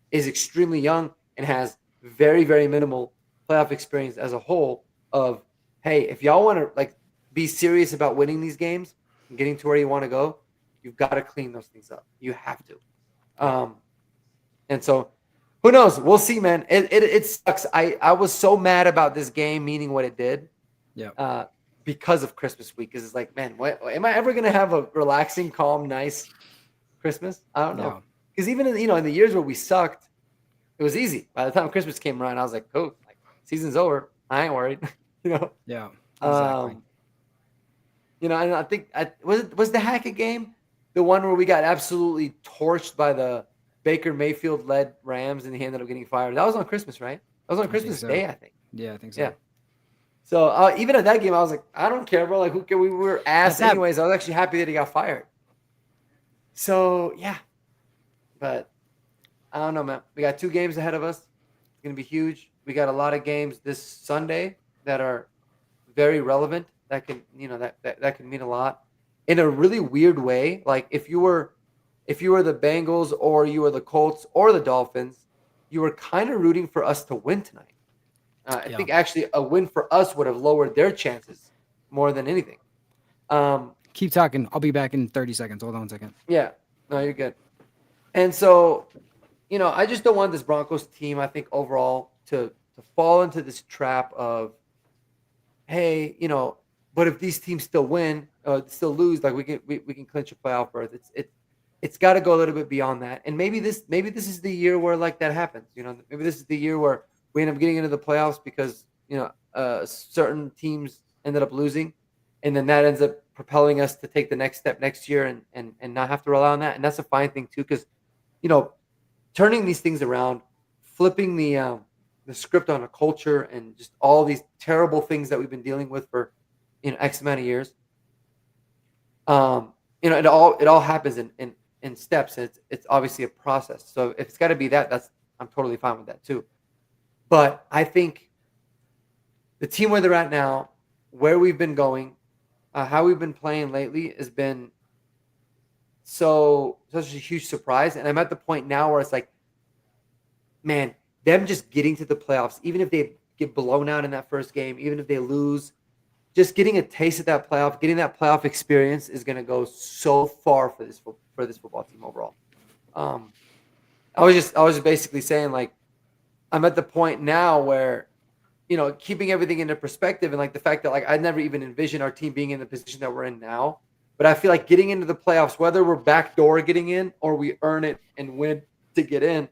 is extremely young and has very, very minimal playoff experience as a whole of, hey, if y'all want to like be serious about winning these games and getting to where you want to go, you've got to clean those things up. You have to. And so who knows? We'll see, man. It sucks. I was so mad about this game, meaning what it did.
Yeah.
Because of Christmas week, because it's like, man, what am I ever gonna have a relaxing, calm, nice Christmas? I don't know. Because even in the years where we sucked, it was easy. By the time Christmas came around, I was like, oh, like season's over. I ain't worried.
Yeah. Exactly.
And I think was the Hackett game the one where we got absolutely torched by the Baker Mayfield led Rams and he ended up getting fired. That was on Christmas, right? That was on Christmas Day, I think.
Yeah, I think so.
Yeah. So even at that game, I was like, I don't care, bro. Like, who care? We were ass anyways. I was actually happy that he got fired. So yeah, but I don't know, man. We got 2 games ahead of us. It's gonna be huge. We got a lot of games this Sunday that are very relevant. That can that can mean a lot in a really weird way. Like if you were the Bengals or you were the Colts or the Dolphins, you were kind of rooting for us to win tonight. I think actually a win for us would have lowered their chances more than anything.
Keep talking. I'll be back in 30 seconds. Hold on 1 second.
Yeah. No, you're good. And so, I just don't want this Broncos team, I think, overall to fall into this trap of, hey, but if these teams still win, still lose, like we can clinch a playoff berth. It's got to go a little bit beyond that. And maybe this is the year where like that happens. Maybe this is the year where we end up getting into the playoffs because certain teams ended up losing, and then that ends up propelling us to take the next step next year and not have to rely on that. And that's a fine thing too, because turning these things around, flipping the script on a culture and just all these terrible things that we've been dealing with for X amount of years. It all happens in steps. It's obviously a process. So if it's got to be that, I'm totally fine with that too. But I think the team where they're at now, where we've been going, how we've been playing lately has been such a huge surprise. And I'm at the point now where it's like, man, them just getting to the playoffs, even if they get blown out in that first game, even if they lose, just getting a taste of that playoff, getting that playoff experience is going to go so far for this football team overall. I was just basically saying, like, I'm at the point now where, keeping everything into perspective and like the fact that like I never even envisioned our team being in the position that we're in now. But I feel like getting into the playoffs, whether we're backdoor getting in or we earn it and win to get in,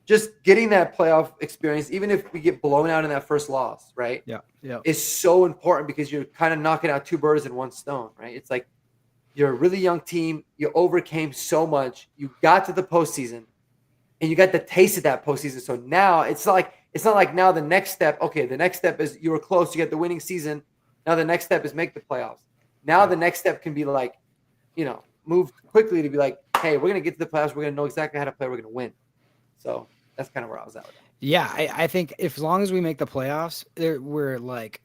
just getting that playoff experience, even if we get blown out in that first loss, right?
Yeah.
Is so important because you're kind of knocking out 2 birds in 1 stone, right? It's like you're a really young team. You overcame so much. You got to the postseason. And you got the taste of that postseason. So now it's not like now the next step. Okay, the next step is you were close. You got the winning season. Now the next step is make the playoffs. Now the next step can be like, move quickly to be like, hey, we're gonna get to the playoffs. We're gonna know exactly how to play. We're gonna win. So that's kind of where I was at with that.
Yeah, I think as long as we make the playoffs, we're like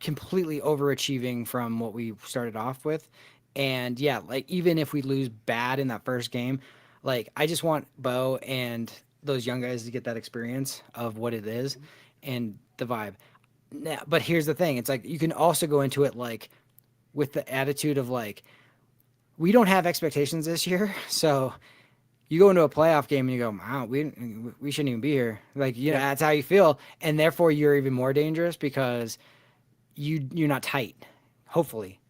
completely overachieving from what we started off with. And yeah, like even if we lose bad in that first game, like I just want Bo and those young guys to get that experience of what it is and the vibe. Now, but here's the thing. It's like you can also go into it like with the attitude of like, we don't have expectations this year. So you go into a playoff game and you go, wow, we shouldn't even be here. Like,
Yeah.
that's how you feel. And therefore you're even more dangerous because you're not tight. Hopefully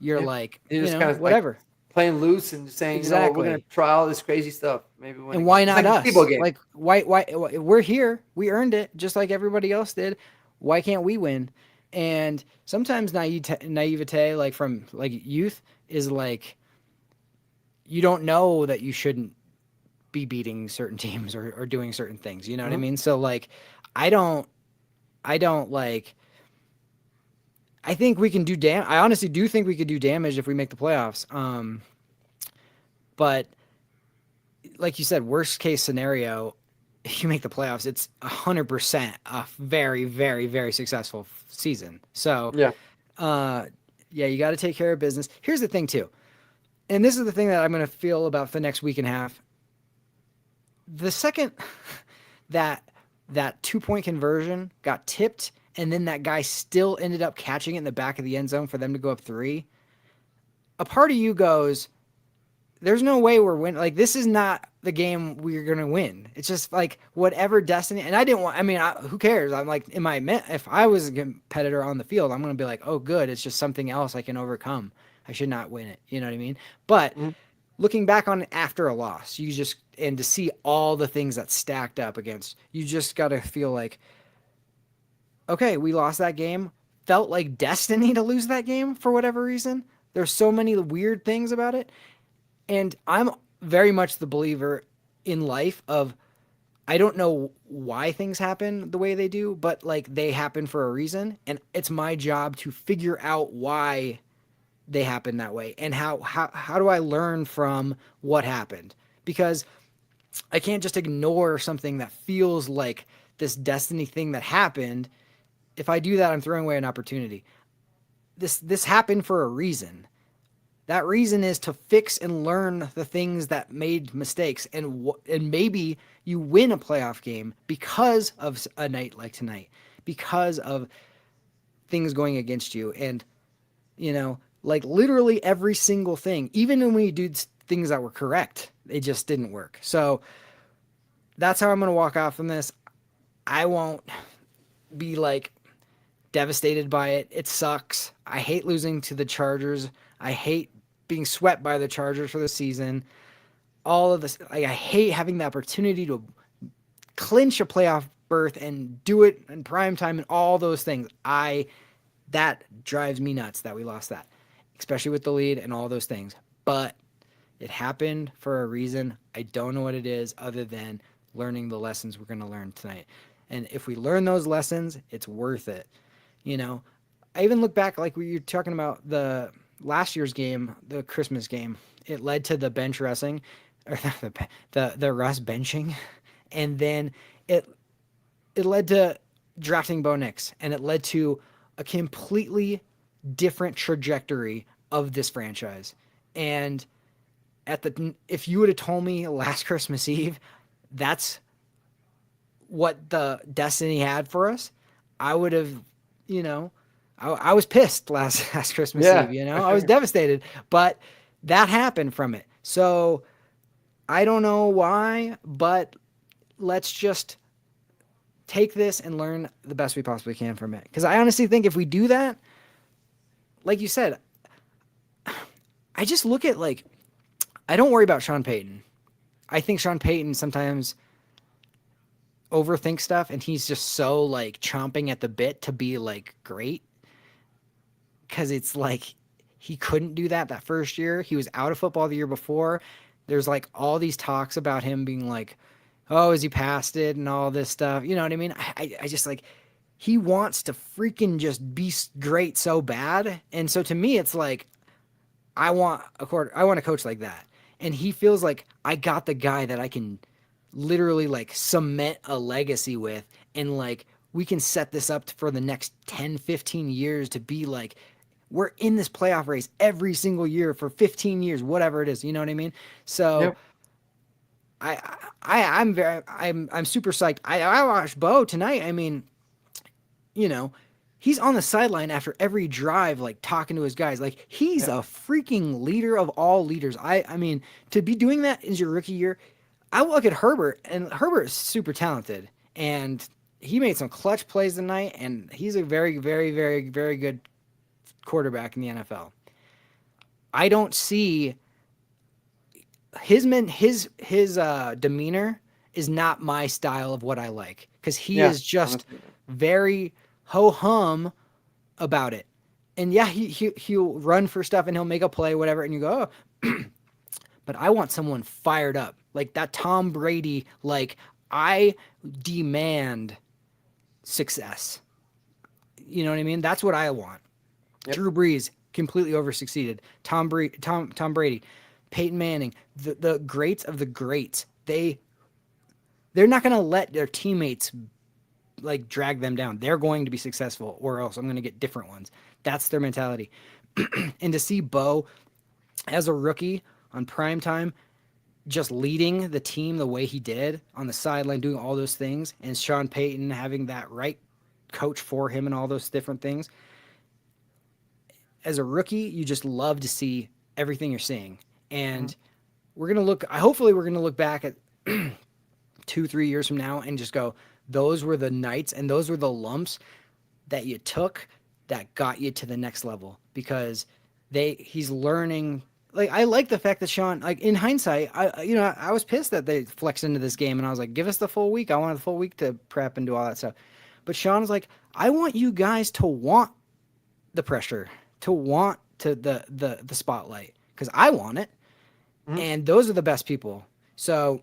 you're
Yeah.
like,
You're just kind of like
whatever.
playing loose and just saying, you know what, we're gonna
Exactly.
try all this crazy stuff. Maybe win a
And
game.
why
It's
not
like a
us?
T-ball game.
Like, why, we're here. We earned it just like everybody else did. Why can't we win? And sometimes naivete, like from like youth, is like you don't know that you shouldn't be beating certain teams or doing certain things. You know what I
Mhm.
mean? So like, I don't, I don't like. I think we can do I honestly do think we could do damage if we make the playoffs. But like you said, worst case scenario, if you make the playoffs, it's 100% a very, very, very successful season. So,
Yeah.
uh, yeah, you got to take care of business. Here's the thing, too, and this is the thing that I'm going to feel about the next week and a half. The second that 2-point conversion got tipped, and then that guy still ended up catching it in the back of the end zone for them to go up 3, a part of you goes, there's no way we're winning. Like, this is not the game we're going to win. It's just like whatever destiny. And I didn't want, I mean, who cares? I'm like, if I was a competitor on the field, I'm going to be like, oh, good. It's just something else I can overcome. I should not win it. You know what I mean? But
Mhm.
looking back on it after a loss, and to see all the things that stacked up against, you just got to feel like, okay, we lost that game. Felt like destiny to lose that game for whatever reason. There's so many weird things about it. And I'm very much the believer in life of I don't know why things happen the way they do, but like they happen for a reason, and it's my job to figure out why they happen that way and how do I learn from what happened? Because I can't just ignore something that feels like this destiny thing that happened. If I do that, I'm throwing away an opportunity. This happened for a reason. That reason is to fix and learn the things that made mistakes, and maybe you win a playoff game because of a night like tonight, because of things going against you, and like literally every single thing, even when we do things that were correct, they just didn't work. So that's how I'm gonna walk off from this. I won't be like devastated by it. It sucks. I hate losing to the Chargers. I hate being swept by the Chargers for the season. All of this, like, I hate having the opportunity to clinch a playoff berth and do it in prime time and all those things. That drives me nuts that we lost that, especially with the lead and all those things. But it happened for a reason. I don't know what it is other than learning the lessons we're going to learn tonight. And if we learn those lessons, it's worth it. I even look back, like we were talking about the last year's game, the Christmas game. It led to the bench resting, or the Russ benching, and then it led to drafting Bo Nix, and it led to a completely different trajectory of this franchise. And if you would have told me last Christmas Eve, that's what the destiny had for us, I would have, you know, I was pissed last Christmas
Yeah,
Eve.
for
I was
sure.
devastated, but that happened from it. So I don't know why, but let's just take this and learn the best we possibly can from it. Because I honestly think if we do that, like you said, I just look at like I don't worry about Sean Payton. I think Sean Payton sometimes overthinks stuff, and he's just so like chomping at the bit to be like great. Because it's like he couldn't do that first year. He was out of football the year before. There's like all these talks about him being like, oh, is he past it and all this stuff. You know what I mean? I just like he wants to freaking just be great so bad. And so to me, it's like I want a coach like that. And he feels like I got the guy that I can literally like cement a legacy with, and like we can set this up for the next 10, 15 years to be like we're in this playoff race every single year for 15 years, whatever it is. You know what I mean? So
Yep.
I'm super psyched. I watched Bo tonight. I mean, you know, he's on the sideline after every drive, like talking to his guys. Like he's a freaking leader of all leaders. I mean, to be doing that in your rookie year, I look at Herbert, and Herbert is super talented, and he made some clutch plays tonight, and he's a very, very, very, very good quarterback in the NFL. I don't see his demeanor is not my style of what I like, because he
Yeah,
is just
honestly, man.
very ho hum about it. And yeah, he'll run for stuff and he'll make a play, whatever, and you go, oh. But I want someone fired up, like that Tom Brady. Like I demand success. You know what I mean? That's what I want.
Yep.
Drew Brees completely over succeeded. Tom Brady, Peyton Manning, the greats of the greats. They're not going to let their teammates like drag them down. They're going to be successful, or else I'm going to get different ones. That's their mentality. And to see Bo as a rookie on prime time, just leading the team the way he did on the sideline, doing all those things, and Sean Payton having that right coach for him and all those different things. As a rookie, you just love to see everything you're seeing. And hopefully we're going to look back at 2-3 years from now and just go, those were the nights and those were the lumps that you took that got you to the next level, because he's learning. Like, I like the fact that Sean, like in hindsight, I was pissed that they flexed into this game, and I was like, give us the full week. I wanted the full week to prep and do all that stuff. But Sean's like, I want you guys to want the pressure, to want to the spotlight, because I want it.
Mhm.
And those are the best people. So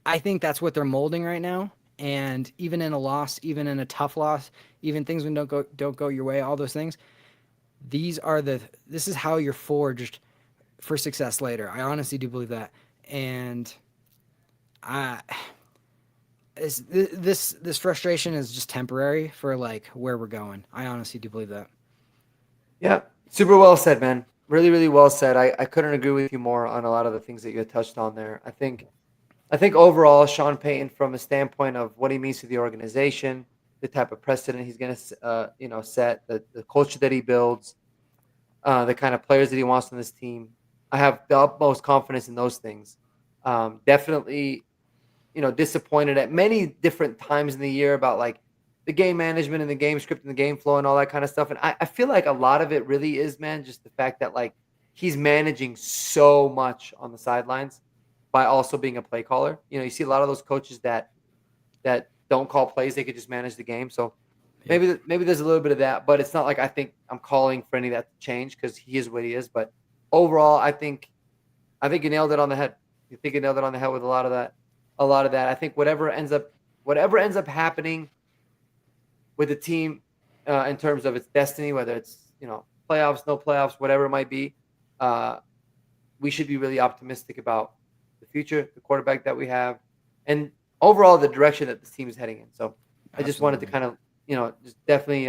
I think that's what they're molding right now. And even in a loss, even in a tough loss, even things when don't go your way, all those things, this is how you're forged for success later. I honestly do believe that. And this frustration is just temporary for like where we're going. I honestly do believe that.
Yeah, super well said, man. Really, really well said. I couldn't agree with you more on a lot of the things that you had touched on there. I think overall, Sean Payton, from a standpoint of what he means to the organization, the type of precedent he's going to, set, the culture that he builds, the kind of players that he wants on this team, I have the utmost confidence in those things. Definitely, disappointed at many different times in the year about like the game management and the game script and the game flow and all that kind of stuff. And I feel like a lot of it really is, man, just the fact that like he's managing so much on the sidelines by also being a play caller. You see a lot of those coaches that don't call plays; they could just manage the game. So
Yep.
maybe there's a little bit of that, but it's not like I think I'm calling for any of that to change because he is what he is. But overall, I think you nailed it on the head. You think you nailed it on the head with a lot of that. A lot of that. I think whatever ends up happening with the team in terms of its destiny, whether it's playoffs, no playoffs, whatever it might be, uh, we should be really optimistic about the future, the quarterback that we have, and overall the direction that this team is heading in. So I just wanted to
Absolutely.
kind of just definitely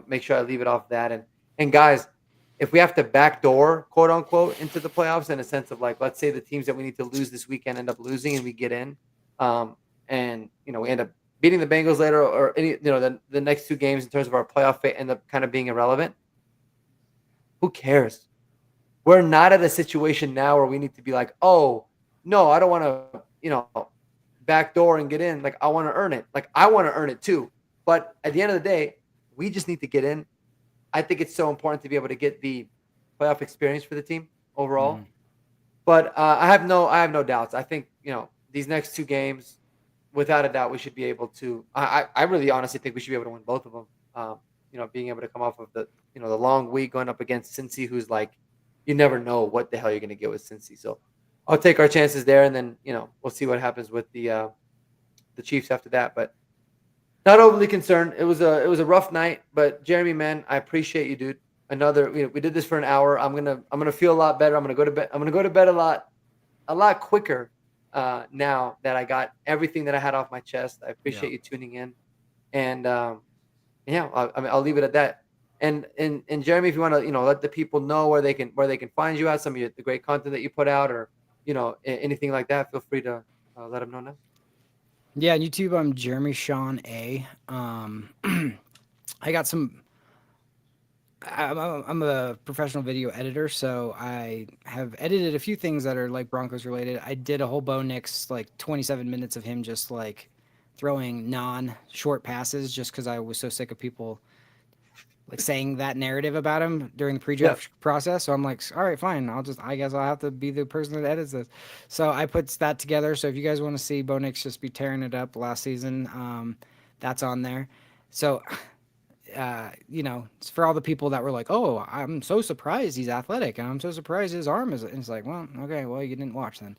make sure I leave it off that. And guys, if we have to backdoor quote unquote into the playoffs in a sense of like, let's say the teams that we need to lose this weekend end up losing and we get in, um, and we end up beating the Bengals later, or any the next two games in terms of our playoff fate end up kind of being irrelevant. Who cares? We're not at a situation now where we need to be like, oh no, I don't want to backdoor and get in. Like I want to earn it. Like I want to earn it too. But at the end of the day, we just need to get in. I think it's so important to be able to get the playoff experience for the team overall.
Hmm.
But I have no doubts. I think these next two games, without a doubt, we should be able to. I really honestly think we should be able to win both of them. Being able to come off of the long week going up against Cincy, who's like, you never know what the hell you're going to get with Cincy. So I'll take our chances there, and then we'll see what happens with the Chiefs after that. But not overly concerned. It was a rough night, but Jeremy, man, I appreciate you, dude. Another, we did this for an hour. I'm gonna feel a lot better. I'm gonna go to bed. I'm gonna go to bed a lot quicker now that I got everything that I had off my chest. I
Yeah.
appreciate you tuning in, and yeah, I mean, I'll leave it at that. And Jeremy, if you want to, let the people know where they can find you at, some of the great content that you put out, or anything like that, feel free to let them know now.
Yeah, on YouTube, I'm Jeremy Sean A. I got some. I'm a professional video editor, so I have edited a few things that are like Broncos related. I did a whole Bo Nix, like 27 minutes of him just like throwing non-short passes, just because I was so sick of people like saying that narrative about him during the
Yeah.
pre-draft process. So I'm like, all right, fine. I guess I'll have to be the person that edits this. So I put that together. So if you guys want to see Bo Nix just be tearing it up last season, that's on there. So, it's for all the people that were like, oh, I'm so surprised he's athletic and I'm so surprised his arm is, and it's like, well, okay, well, you didn't watch then.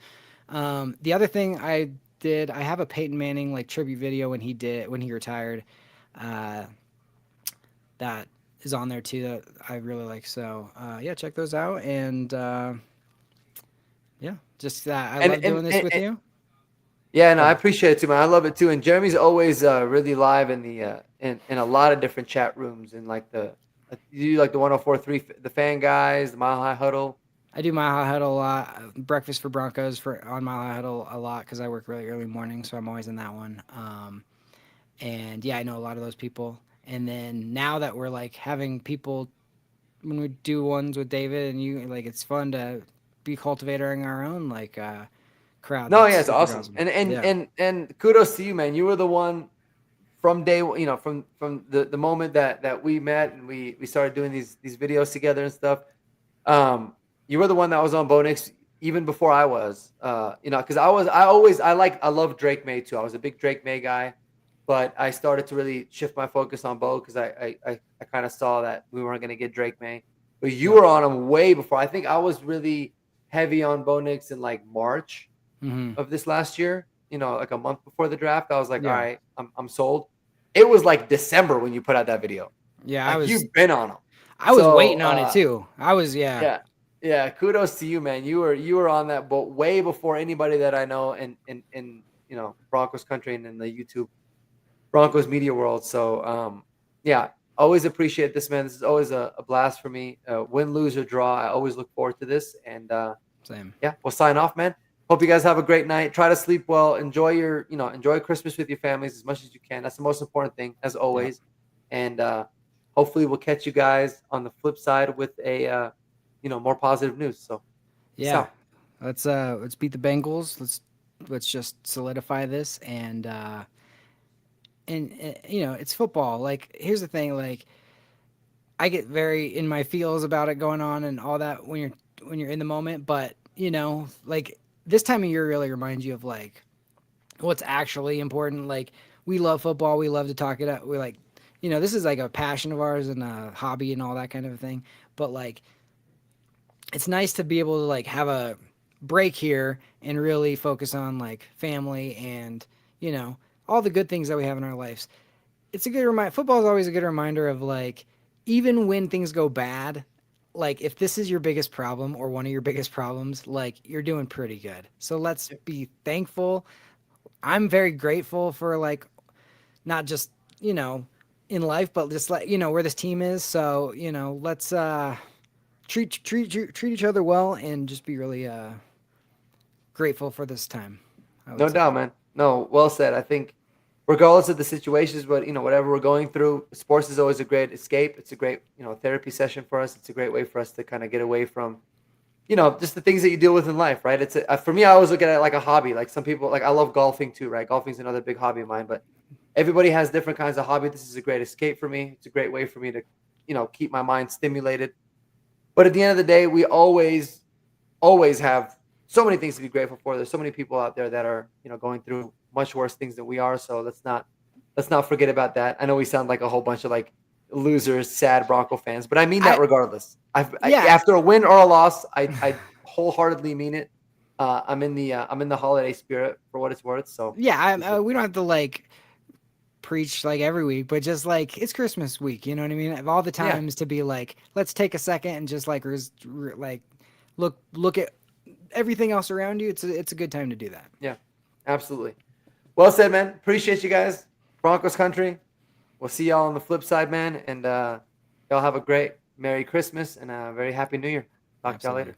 The other thing I have a Peyton Manning like tribute video when he retired, uh, that is on there too that I really like. So yeah, check those out. And yeah, just that I
And,
love
and,
doing this
and,
with
and
you.
yeah, no,
Go
I
ahead.
appreciate it too, man. I love it too. And Jeremy's always really live in the in a lot of different chat rooms and like you do like the 104.3 the fan guys, the Mile High Huddle.
I do Mile High Huddle a lot. Breakfast for Broncos for on Mile High Huddle a lot because I work really early morning, so I'm always in that one. And yeah, I know a lot of those people. And then now that we're like having people when we do ones with David and you, like it's fun to be cultivating our own like crowd.
No,
That's
yeah, it's
super
awesome.
awesome.
And
Yeah.
kudos to you, man. You were the one from day one, from the moment that we met and we started doing these videos together and stuff. You were the one that was on Bonix even before I was. Because I love Drake May too. I was a big Drake May guy, but I started to really shift my focus on Bo because I kind of saw that we weren't going to get Drake May. But you
Yep.
were on him way before. I think I was really heavy on Bo Nix in like March
Mm-hmm.
of this last year. Like a month before the draft, I was like, all
Yeah.
right, I'm sold. It was like December when you put out that video.
Yeah.
Like you've been on him.
I was
So
waiting on it too. I was, yeah.
yeah, yeah. Kudos to you, man. You were on that boat way before anybody that I know in Broncos country and in the YouTube Broncos media world. So yeah, always appreciate this, man. This is always a blast for me. Win, lose, or draw. I always look forward to this. And
Same.
yeah, we'll sign off, man. Hope you guys have a great night. Try to sleep well. Enjoy Christmas with your families as much as you can. That's the most important thing, as
Yep.
always. And hopefully, we'll catch you guys on the flip side with a more positive news. So, peace
Yeah.
out.
Let's beat the Bengals. Let's just solidify this and it's football. Like here's the thing, like I get very in my feels about it going on and all that when you're in the moment, but like this time of year really reminds you of like what's actually important. Like we love football, we love to talk it up. We're like, this is like a passion of ours and a hobby and all that kind of thing. But like it's nice to be able to like have a break here and really focus on like family and all the good things that we have in our lives. It's a good reminder. Football is always a good reminder of like even when things go bad, like if this is your biggest problem or one of your biggest problems, like you're doing pretty good. So let's be thankful. I'm very grateful for like not just in life, but just like where this team is. So let's treat each other well and just be really grateful for this time. I would
No
say.
doubt, man. No, well said. I think regardless of the situations, but whatever we're going through, sports is always a great escape. It's a great, therapy session for us. It's a great way for us to kind of get away from, just the things that you deal with in life, right? For me, I always look at it like a hobby. Like some people, like I love golfing too, right? Golfing is another big hobby of mine, but everybody has different kinds of hobby. This is a great escape for me. It's a great way for me to, keep my mind stimulated. But at the end of the day, we always have so many things to be grateful for. There's so many people out there that are, going through much worse things than we are. So let's not forget about that. I know we sound like a whole bunch of like losers, sad Bronco fans, but I mean that
I
regardless.
Yeah,
After a win or a loss, I wholeheartedly mean it. I'm in the holiday spirit for what it's worth. So
yeah.
appreciate
We
that.
don't have to like preach like every week, but just like it's Christmas week, you know what I mean? Of all the
Yeah,
times to be like, let's take a second and just like like look at everything else around you. It's a good time to do that.
yeah, absolutely. Well said, man. Appreciate you guys. Broncos country. We'll see y'all on the flip side, man. And y'all have a great Merry Christmas and a very Happy New Year. Talk to y'all
Absolutely.
later.